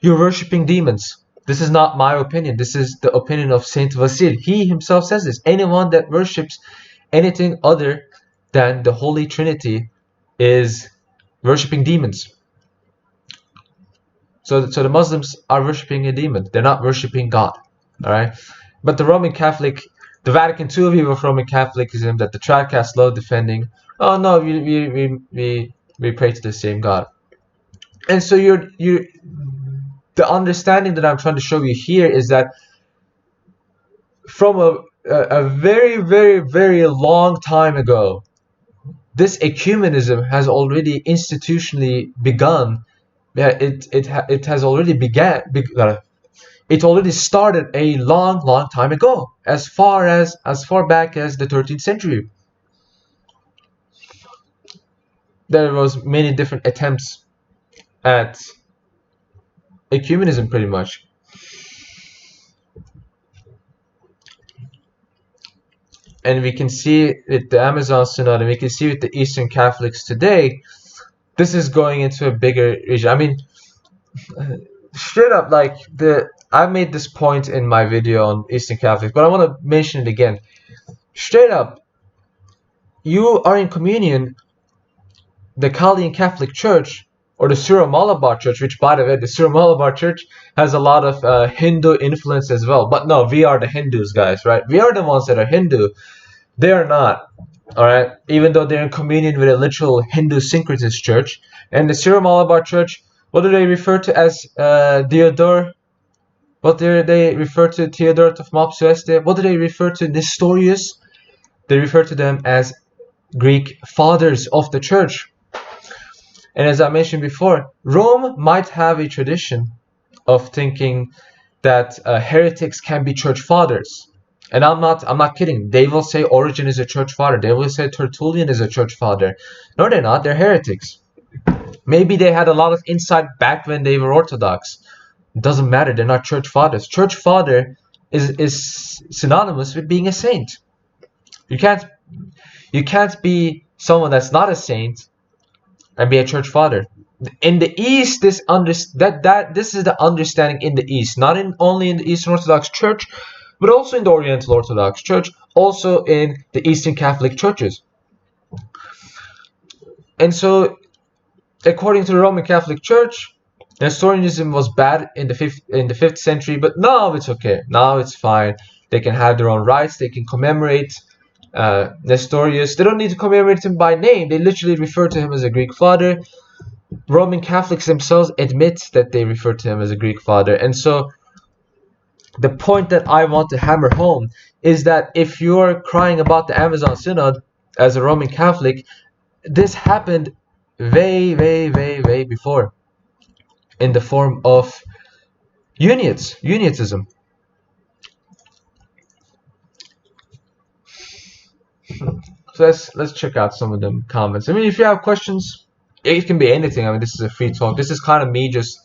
Speaker 1: you're worshipping demons. This is not my opinion. This is the opinion of Saint Vasil. He himself says this. Anyone that worships anything other than the Holy Trinity is worshipping demons. So the Muslims are worshipping a demon. They're not worshipping God. All right. But the Vatican II view of Roman Catholicism that the Tricasts love defending. Oh no, we pray to the same God. And so the understanding that I'm trying to show you here is that from a very, very, very long time ago, this ecumenism has already institutionally begun. It has already it already started a long time ago, as far back as the 13th century. There was many different attempts at ecumenism, pretty much. And we can see with the Amazon Synod, and we can see with the Eastern Catholics today, this is going into a bigger region. I mean, straight up, like I made this point in my video on Eastern Catholics, but I want to mention it again. Straight up, you are in communion, the Chaldean Catholic Church, or the Syro-Malabar Church, which, by the way, the Syro-Malabar Church has a lot of Hindu influence as well. But no, we are the Hindus, guys, right? We are the ones that are Hindu. They are not, all right? Even though they're in communion with a literal Hindu syncretist church. And the Syro-Malabar Church, what do they refer to as Diodor? What do they refer to Theodore of Mopsueste? What do they refer to Nestorius? They refer to them as Greek fathers of the church. And as I mentioned before, Rome might have a tradition of thinking that heretics can be church fathers. And I'm not kidding. They will say Origen is a church father. They will say Tertullian is a church father. No, they're not. They're heretics. Maybe they had a lot of insight back when they were Orthodox. It doesn't matter. They're not church fathers. Church father is synonymous with being a saint. You can't be someone that's not a saint and be a church father. In the East, this is the understanding in the East, not only in the Eastern Orthodox Church, but also in the Oriental Orthodox Church, also in the Eastern Catholic churches. And so, according to the Roman Catholic Church, Nestorianism was bad in the 5th century, but now it's okay. Now it's fine. They can have their own rites. They can commemorate Nestorius. They don't need to commemorate him by name. They literally refer to him as a Greek father. Roman Catholics themselves admit that they refer to him as a Greek father. And so the point that I want to hammer home is that if you're crying about the Amazon Synod as a Roman Catholic, this happened way before in the form of Uniatism. So let's check out some of them comments. I mean, if you have questions, it can be anything. I mean, this is a free talk. This is kind of me just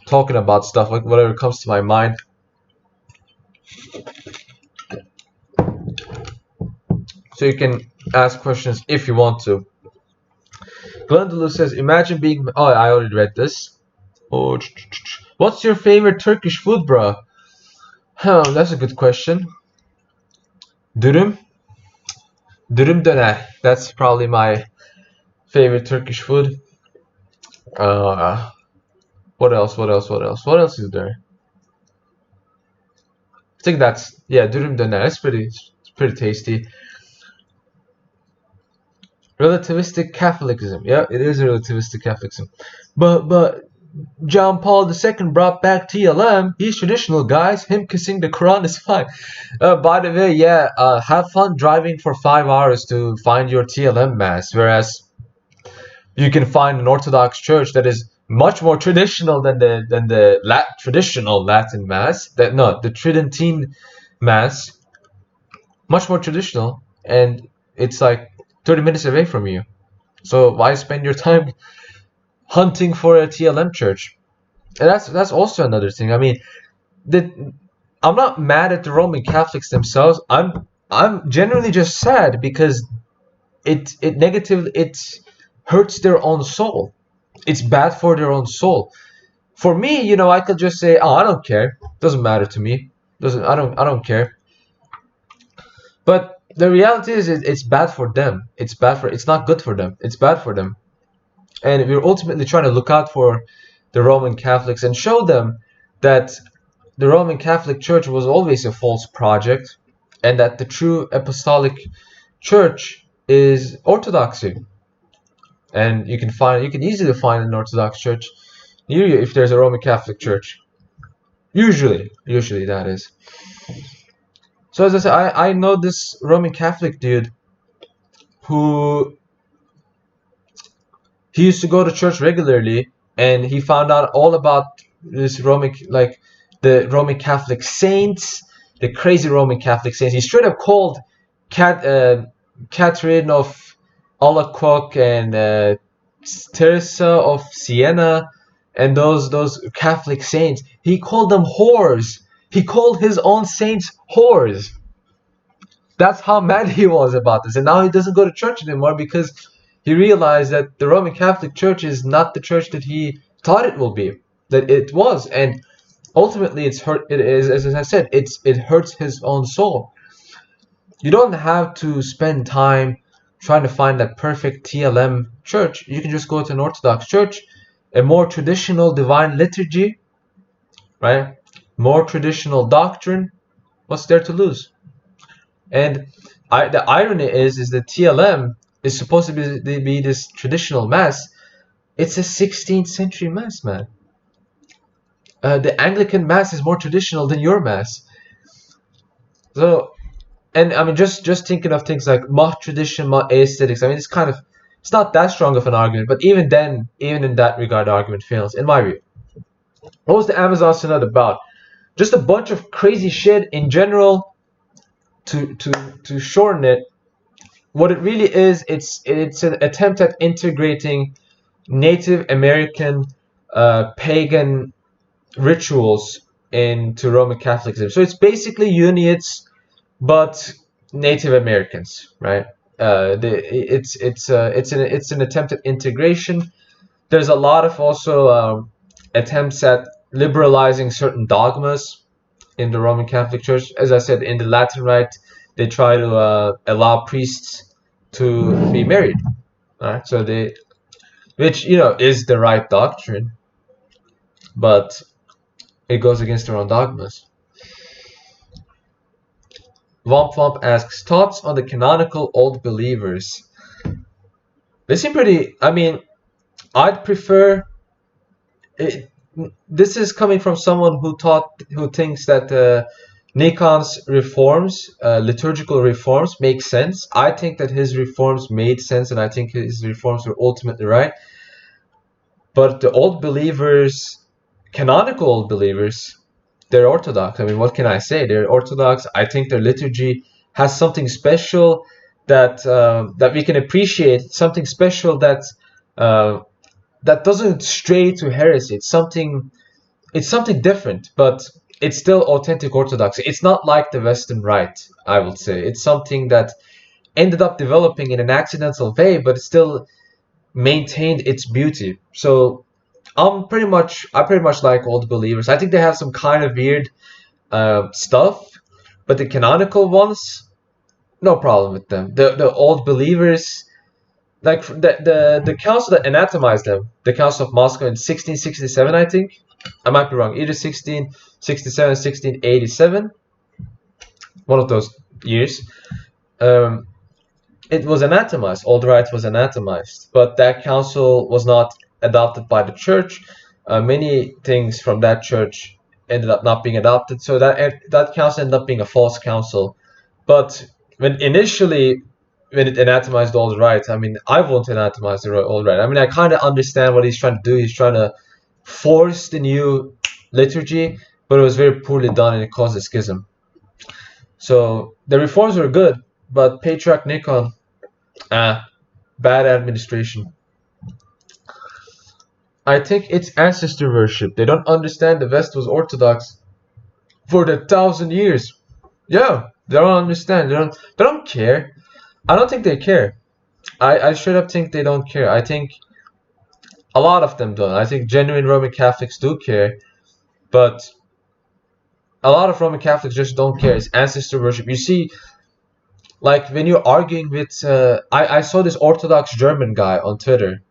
Speaker 1: talking about stuff, like whatever comes to my mind. So you can ask questions if you want to. Glendulu says, imagine being... Oh, I already read this. Oh, what's your favorite Turkish food, bro? That's a good question. Dürüm döner. That's probably my favorite Turkish food. What else? What else is there? I think that's, yeah, dürüm döner. It's pretty tasty. Relativistic Catholicism. Yeah, it is a relativistic Catholicism. But John Paul II brought back TLM. He's traditional, guys. Him kissing the Quran is fine. By the way, yeah, have fun driving for 5 hours to find your TLM mass, whereas you can find an Orthodox church that is much more traditional than the traditional Latin mass. The Tridentine mass, much more traditional, and it's like 30 minutes away from you. So why spend your time hunting for a TLM church? And that's also another thing. I mean, I'm not mad at the Roman Catholics themselves. I'm generally just sad because it hurts their own soul. It's bad for their own soul. For me, you know, I could just say, oh, I don't care. Doesn't matter to me. I don't care. But the reality is, it's bad for them. It's not good for them. It's bad for them. And we're ultimately trying to look out for the Roman Catholics and show them that the Roman Catholic Church was always a false project, and that the true apostolic church is orthodoxy. And you can easily find an Orthodox church near you if there's a Roman Catholic church. Usually that is. So as I said, I know this Roman Catholic dude who he used to go to church regularly, and he found out all about this the Roman Catholic saints, the crazy Roman Catholic saints. He straight up called Catherine of Alacoque and Teresa of Siena and those Catholic saints. He called them whores. He called his own saints whores. That's how mad he was about this. And now he doesn't go to church anymore because he realized that the Roman Catholic Church is not the church that he thought it will be, that it was. And ultimately, it is, as I said, it hurts his own soul. You don't have to spend time trying to find that perfect TLM church. You can just go to an Orthodox church, a more traditional divine liturgy, right? More traditional doctrine. What's there to lose? And the irony is that TLM is supposed to be this traditional mass. It's a 16th century mass, man. The Anglican mass is more traditional than your mass. So, and I mean, just thinking of things like Mach tradition, Mach aesthetics. I mean, it's not that strong of an argument. But even then, even in that regard, the argument fails, in my view. What was the Amazon Synod about? Just a bunch of crazy shit in general. To shorten it, what it really is, it's an attempt at integrating Native American pagan rituals into Roman Catholicism. So it's basically Uniates, but Native Americans, right? It's an attempt at integration. There's a lot of also attempts at liberalizing certain dogmas in the Roman Catholic Church. As I said, in the Latin Rite, they try to allow priests to be married, right? So which is the right doctrine, but it goes against their own dogmas. Womp Womp asks, thoughts on the canonical Old Believers? They seem pretty. I mean, I'd prefer it. This is coming from someone who thinks that Nikon's reforms, liturgical reforms, make sense. I think that his reforms made sense, and I think his reforms were ultimately right. But the Old Believers, canonical Old Believers, they're Orthodox. I mean, what can I say? They're Orthodox. I think their liturgy has something special that we can appreciate. Something special that doesn't stray to heresy. It's something different, but it's still authentic Orthodoxy. It's not like the Western Rite, I would say. It's something that ended up developing in an accidental way, but it still maintained its beauty. So I pretty much like Old Believers. I think they have some kind of weird stuff, but the canonical ones, no problem with them. The Old Believers, like the council that anathemized them, the Council of Moscow in 1667, I think. I might be wrong. Either 1667, 1687, one of those years. It was anathemized. Old Rite was anathemized, but that council was not adopted by the church. Many things from that church ended up not being adopted, so that council ended up being a false council. But when it anathemized the Old Rite, I mean, I won't anathemize the Old Rite. I mean, I kind of understand what he's trying to do. He's trying to force the new liturgy, but it was very poorly done and it caused a schism. So the reforms were good, but Patriarch Nikon, bad administration. I think it's ancestor worship. They don't understand the West was Orthodox for the 1,000 years. Yeah, they don't understand. They don't care. I don't think they care. I straight up think they don't care. I think a lot of them don't. I think genuine Roman Catholics do care, but a lot of Roman Catholics just don't care. It's ancestor worship. You see, like when you're arguing with, I saw this Orthodox German guy on Twitter,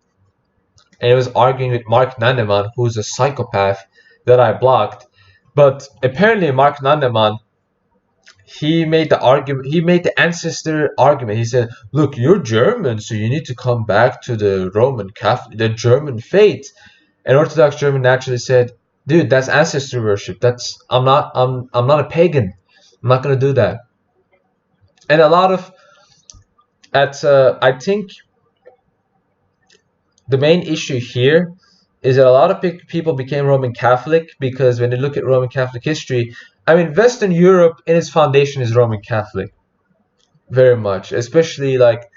Speaker 1: and he was arguing with Mark Nanneman, who's a psychopath that I blocked. But apparently Mark Nandeman, he made the argument, he made the ancestor argument. He said, look, you're German, so you need to come back to the Roman Catholic, the German faith. And Orthodox German naturally said, dude, that's ancestor worship. That's I'm not a pagan. I'm not gonna do that. And a lot of I think the main issue here is that a lot of people became Roman Catholic because when they look at Roman Catholic history, I mean, Western Europe in its foundation is Roman Catholic, very much, especially like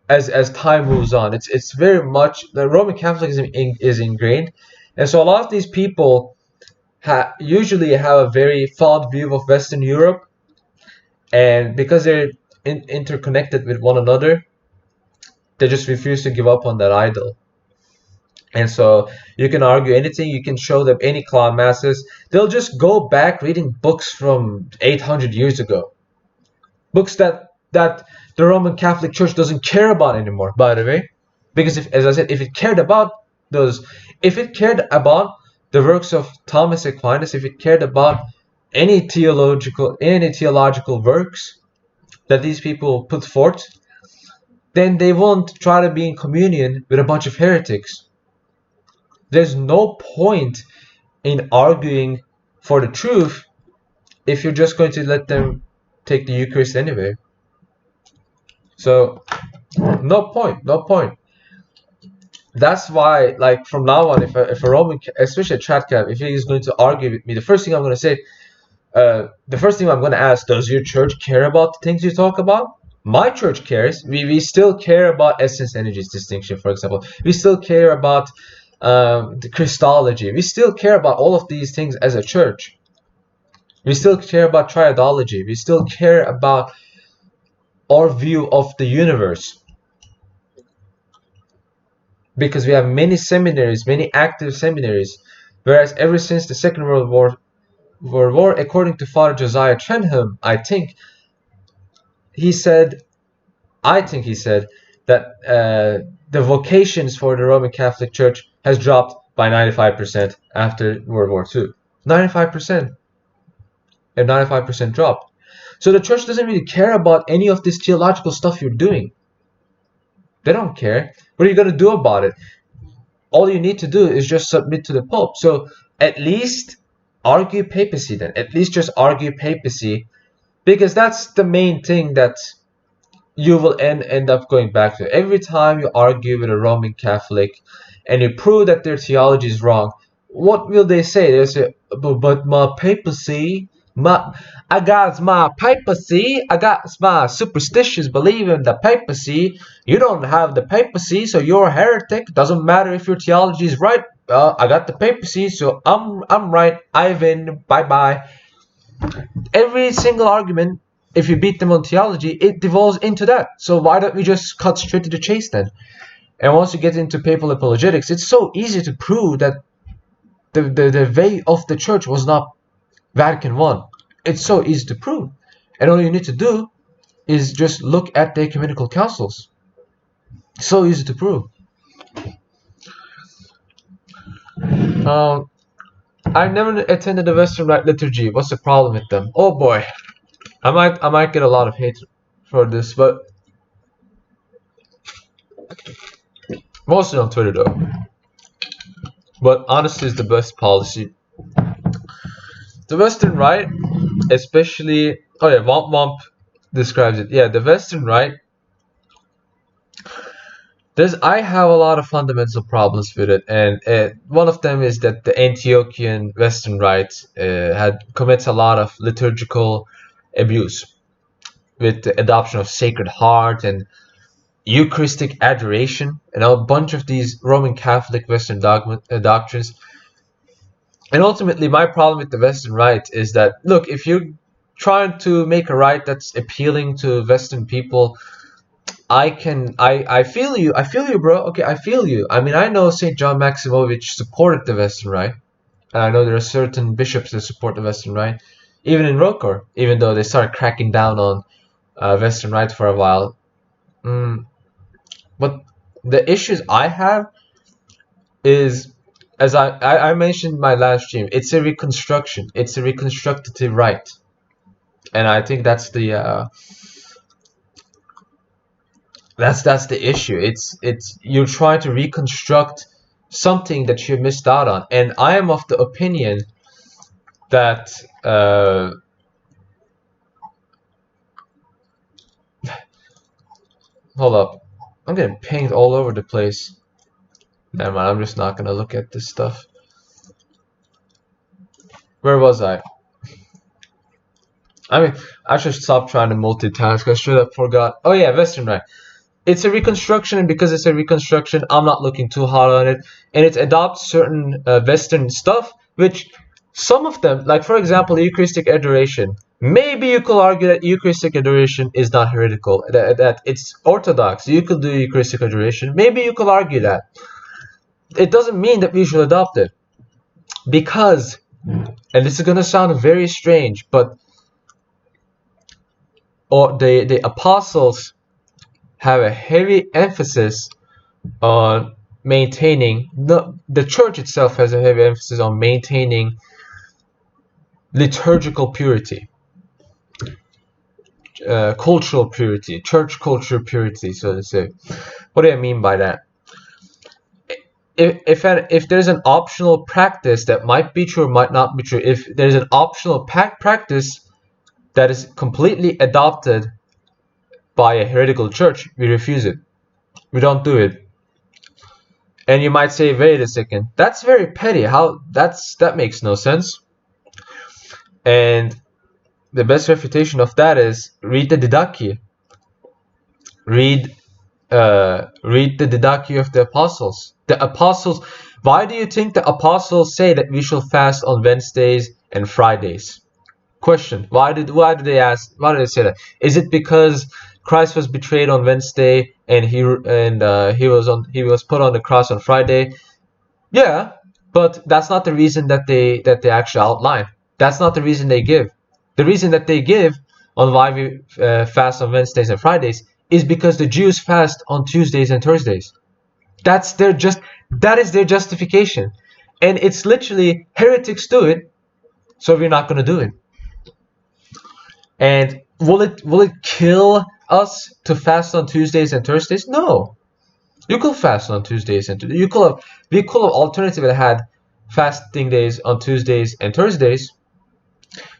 Speaker 1: as time moves on. It's very much the Roman Catholicism is ingrained, and so a lot of these people usually have a very fond view of Western Europe, and because they're interconnected with one another, they just refuse to give up on that idol. And so you can argue anything, you can show them any clown masses, they'll just go back reading books from 800 years ago, books that the Roman Catholic Church doesn't care about anymore, by the way, because if, as I said, if it cared about the works of Thomas Aquinas, if it cared about any theological works that these people put forth, then they won't try to be in communion with a bunch of heretics. There's no point in arguing for the truth if you're just going to let them take the Eucharist anyway. So no point. That's why, like, from now on, if a Roman, especially a trad cap, if he is going to argue with me, the first thing I'm going to say, the first thing I'm going to ask, does your church care about the things you talk about? My church cares. We still care about essence energies distinction, for example. We still care about the Christology. We still care about all of these things as a church. We still care about triadology. We still care about our view of the universe. Because we have many seminaries, many active seminaries. Whereas ever since the Second World War, according to Father Josiah Trenholm, I think he said that the vocations for the Roman Catholic Church has dropped by 95% after World War II. 95%. A 95% drop. So the church doesn't really care about any of this theological stuff you're doing. They don't care. What are you going to do about it? All you need to do is just submit to the Pope. So at least argue papacy then. At least just argue papacy, because that's the main thing that you will end up going back to. Every time you argue with a Roman Catholic and you prove that their theology is wrong, what will they say? They'll say, but my papacy, I got my papacy, I got my superstitious belief in the papacy. You don't have the papacy, so you're a heretic. Doesn't matter if your theology is right. I got the papacy, so I'm right. Ivan, bye bye. Every single argument, if you beat them on theology, it devolves into that. So why don't we just cut straight to the chase then? And once you get into papal apologetics, it's so easy to prove that the way of the church was not Vatican I. It's so easy to prove. And all you need to do is just look at the ecumenical councils. So easy to prove. I've never attended the Western Rite liturgy. What's the problem with them? Oh boy. I might get a lot of hate for this, but mostly on Twitter though. But honesty is the best policy. The Western Rite, especially, oh yeah, Womp Womp describes it. Yeah, the Western Rite, I have a lot of fundamental problems with it, and one of them is that the Antiochian Western Rite commits a lot of liturgical abuse with the adoption of Sacred Heart and Eucharistic adoration and a bunch of these Roman Catholic Western doctrines. And ultimately, my problem with the Western Rite is that, look, if you're trying to make a rite that's appealing to Western people, I feel you, bro. Okay, I feel you. I mean, I know St. John Maximovich supported the Western Rite, and I know there are certain bishops that support the Western Rite, even in Rokor, even though they started cracking down on Western Rite for a while. But the issues I have is as I mentioned in my last stream, it's a reconstruction. It's a reconstructive rite, and I think that's the that's the issue. It's you're trying to reconstruct something that you missed out on, and I am of the opinion that hold up, I'm getting pinged all over the place. Never mind, I'm just not gonna look at this stuff. Where was I? I mean, I should stop trying to multitask. I should have forgot. Oh yeah, Western Rite. It's a reconstruction, and because it's a reconstruction, I'm not looking too hard on it. And it adopts certain Western stuff, which some of them, like for example, Eucharistic adoration. Maybe you could argue that Eucharistic adoration is not heretical, that it's Orthodox. You could do Eucharistic adoration. Maybe you could argue that. It doesn't mean that we should adopt it. Because, and this is going to sound very strange, but the apostles have a heavy emphasis on maintaining, the church itself has a heavy emphasis on maintaining liturgical purity, cultural purity, church culture purity, so to say. What do I mean by that? If there's an optional practice that might be true or might not be true, if there's an optional practice that is completely adopted by a heretical church, we refuse it. We don't do it. And you might say, wait a second, that's very petty. How that makes no sense. And the best refutation of that is read the Didache. Read the Didache of the apostles. The apostles. Why do you think the apostles say that we shall fast on Wednesdays and Fridays? Question: Why do they say that? Is it because Christ was betrayed on Wednesday and he was put on the cross on Friday? Yeah, but that's not the reason that they actually outline. That's not the reason they give. The reason that they give on why we fast on Wednesdays and Fridays is because the Jews fast on Tuesdays and Thursdays. That is their justification, and it's literally heretics do it, so we're not going to do it. And will it kill us to fast on Tuesdays and Thursdays? No. You could fast on Tuesdays and we could have alternatively had fasting days on Tuesdays and Thursdays.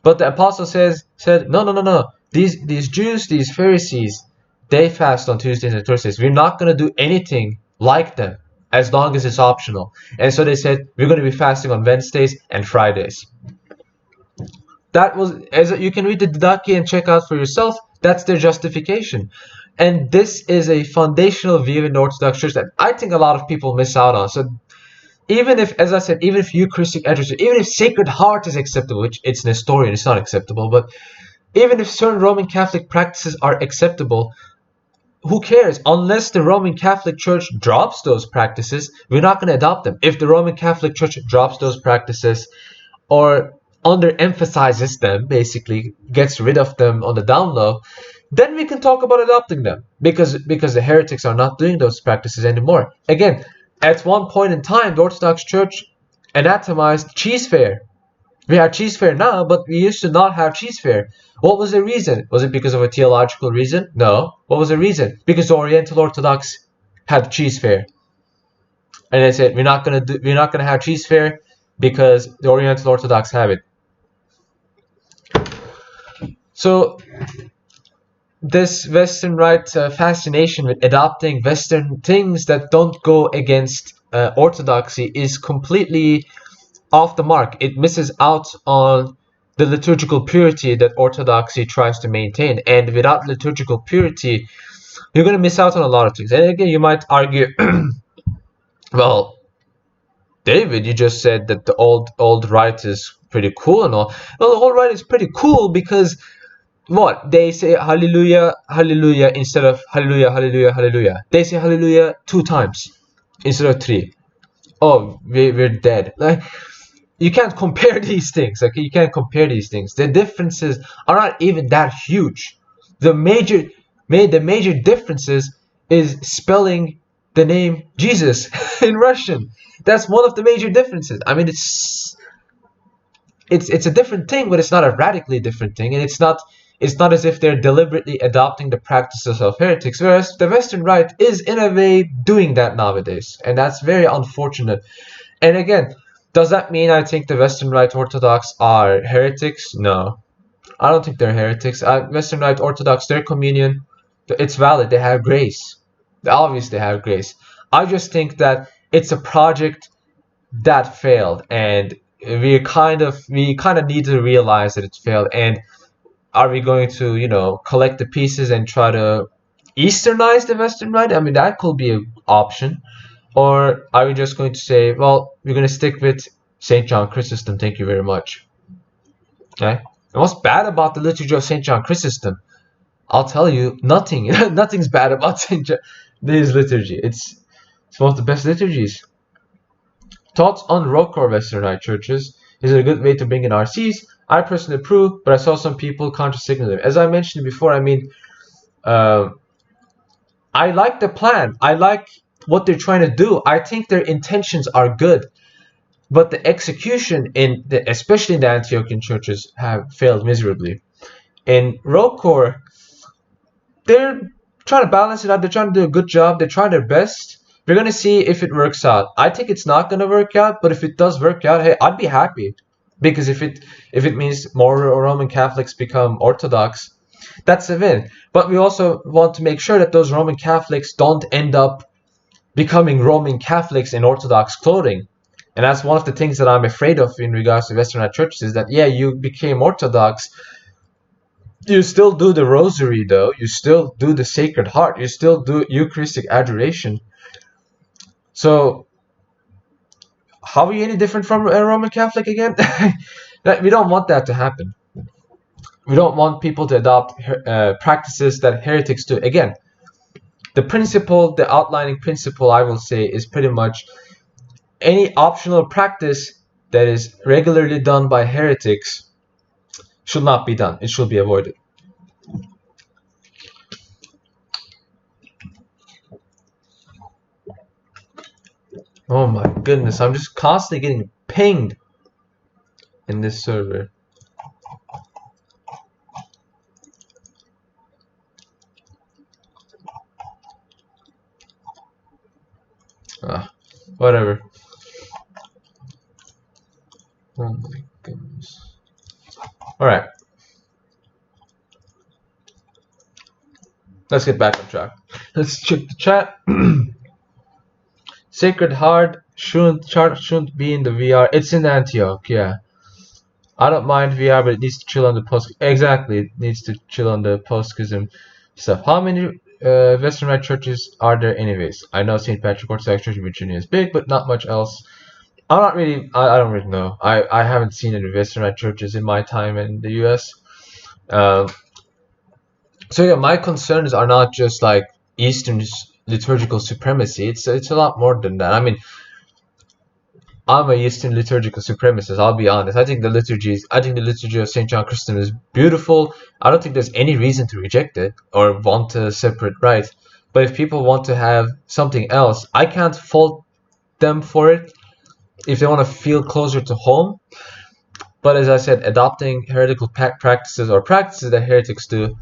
Speaker 1: But the apostle said no. These Jews, these Pharisees, they fast on Tuesdays and Thursdays. We're not going to do anything like them as long as it's optional. And so they said we're going to be fasting on Wednesdays and Fridays. That was, as you can read the Didache and check out for yourself. That's their justification, and this is a foundational view in the Orthodox Church that I think a lot of people miss out on. So, even if, as I said, even if Eucharistic adoration, even if Sacred Heart is acceptable, which it's Nestorian, it's not acceptable, but even if certain Roman Catholic practices are acceptable, who cares? Unless the Roman Catholic Church drops those practices, we're not going to adopt them. If the Roman Catholic Church drops those practices, or underemphasizes them, basically gets rid of them on the down low, then we can talk about adopting them, because the heretics are not doing those practices anymore. Again, at one point in time, the Orthodox Church anathemized cheese fare. We have cheese fare now, but we used to not have cheese fare. What was the reason? Was it because of a theological reason? No. What was the reason? Because the Oriental Orthodox had cheese fare, and they said we're not gonna have cheese fare because the Oriental Orthodox have it. So this Western Rite fascination with adopting Western things that don't go against Orthodoxy is completely off the mark. It misses out on the liturgical purity that Orthodoxy tries to maintain, and without liturgical purity, you're going to miss out on a lot of things. And again, you might argue, well, David, you just said that the old rite is pretty cool and all. Well, the old rite is pretty cool because what? They say hallelujah, hallelujah instead of hallelujah, hallelujah, hallelujah. They say hallelujah 2 times instead of 3. Oh, we're dead. Like, you can't compare these things. Okay, you can't compare these things. The differences are not even that huge. The major differences is spelling the name Jesus in Russian. That's one of the major differences. I mean, it's a different thing, but it's not a radically different thing, and it's not as if they're deliberately adopting the practices of heretics, whereas the Western Rite is in a way doing that nowadays, and that's very unfortunate. And again, does that mean I think the Western Rite Orthodox are heretics? No, I don't think they're heretics. Western Rite Orthodox, their communion, it's valid. They have grace. They obviously have grace. I just think that it's a project that failed, and we kind of need to realize that it failed. And are we going to, collect the pieces and try to Easternize the Western Rite? I mean, that could be an option. Or are we just going to say, well, we're going to stick with St. John Chrysostom, thank you very much. Okay? And what's bad about the liturgy of St. John Chrysostom? I'll tell you, nothing. Nothing's bad about this liturgy. It's one of the best liturgies. Thoughts on ROCOR Western Rite churches? Is it a good way to bring in RCs? I personally approve, but I saw some people counter-signal them. As I mentioned before, I mean, I like the plan. I like what they're trying to do. I think their intentions are good, but the execution especially in the Antiochian churches, have failed miserably. In ROCOR, they're trying to balance it out. They're trying to do a good job. They're trying their best. We're going to see if it works out. I think it's not going to work out, but if it does work out, hey, I'd be happy. Because if it means more Roman Catholics become Orthodox, that's a win. But we also want to make sure that those Roman Catholics don't end up becoming Roman Catholics in Orthodox clothing. And that's one of the things that I'm afraid of in regards to Western Rite churches, is that, yeah, you became Orthodox, you still do the rosary though, you still do the Sacred Heart, you still do Eucharistic adoration. So how are you any different from a Roman Catholic again? We don't want that to happen. We don't want people to adopt practices that heretics do. Again, the outlining principle, I will say, is pretty much any optional practice that is regularly done by heretics should not be done. It should be avoided. Oh my goodness, I'm just constantly getting pinged in this server. Whatever. Oh my goodness. Alright. Let's get back on track. Let's check the chat. Sacred Heart shouldn't be in the VR. It's in Antioch, yeah. I don't mind VR, but it needs to chill on the post. Exactly, it needs to chill on the post-schism stuff. How many Western Rite churches are there anyways? I know St. Patrick Orthodox Church in Virginia is big, but not much else. I don't really know. I haven't seen any Western Rite churches in my time in the US. So yeah, my concerns are not just like Eastern liturgical supremacy. It's a lot more than that. I mean, I'm a Eastern liturgical supremacist, I'll be honest. I think the liturgy of St. John Chrysostom is beautiful. I don't think there's any reason to reject it or want a separate rite. But if people want to have something else, I can't fault them for it if they want to feel closer to home. But as I said, adopting heretical practices or practices that heretics do,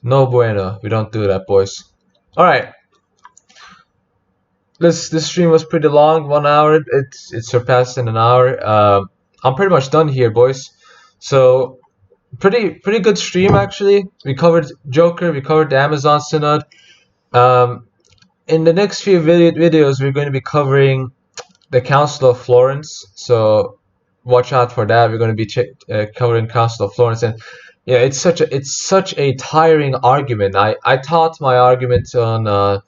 Speaker 1: no bueno. We don't do that, boys. Alright. This stream was pretty long, 1 hour. It surpassed in an hour. I'm pretty much done here, boys. So pretty good stream actually. We covered Joker, we covered the Amazon Synod. In the next few videos, we're going to be covering the Council of Florence. So watch out for that. We're going to be covering Council of Florence, and yeah, it's such a tiring argument. I taught my argument on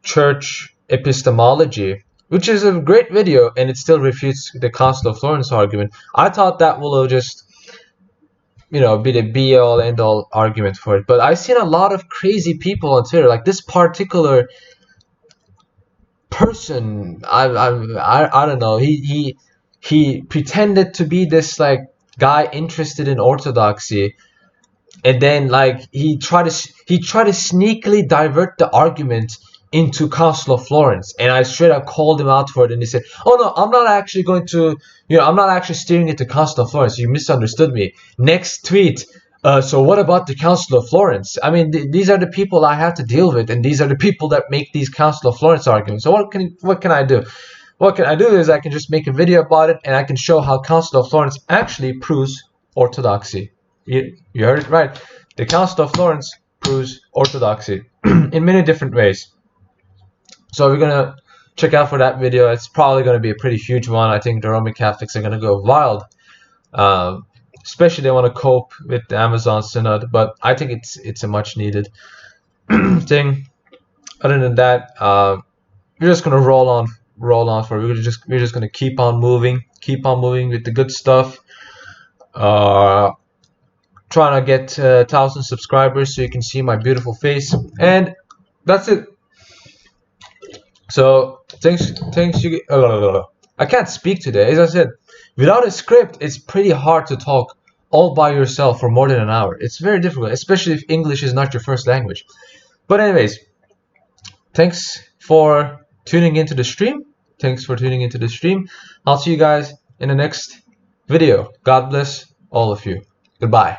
Speaker 1: church epistemology, which is a great video, and it still refutes the Council of Florence argument. I thought that will just, be the be-all end-all argument for it. But I've seen a lot of crazy people on Twitter, like this particular person. I don't know. He pretended to be this like guy interested in orthodoxy, and then like he tried to sneakily divert the argument into Council of Florence, and I straight up called him out for it, and he said, "Oh no, I'm not actually going to, I'm not actually steering it to Council of Florence. You misunderstood me." Next tweet, so what about the Council of Florence? I mean, these are the people I have to deal with, and these are the people that make these Council of Florence arguments. So what can I do? What can I do is I can just make a video about it, and I can show how Council of Florence actually proves orthodoxy. You heard it right. The Council of Florence proves orthodoxy in many different ways. So we're gonna check out for that video. It's probably gonna be a pretty huge one. I think the Roman Catholics are gonna go wild, especially they want to cope with the Amazon Synod. But I think it's a much needed thing. Other than that, we're just gonna roll on for. We're just gonna keep on moving with the good stuff. Trying to get 1,000 subscribers so you can see my beautiful face, and that's it. So thanks you. I can't speak today. As I said, without a script, it's pretty hard to talk all by yourself for more than an hour. It's very difficult, especially if English is not your first language. But anyways, thanks for tuning into the stream. I'll see you guys in the next video. God bless all of you. Goodbye.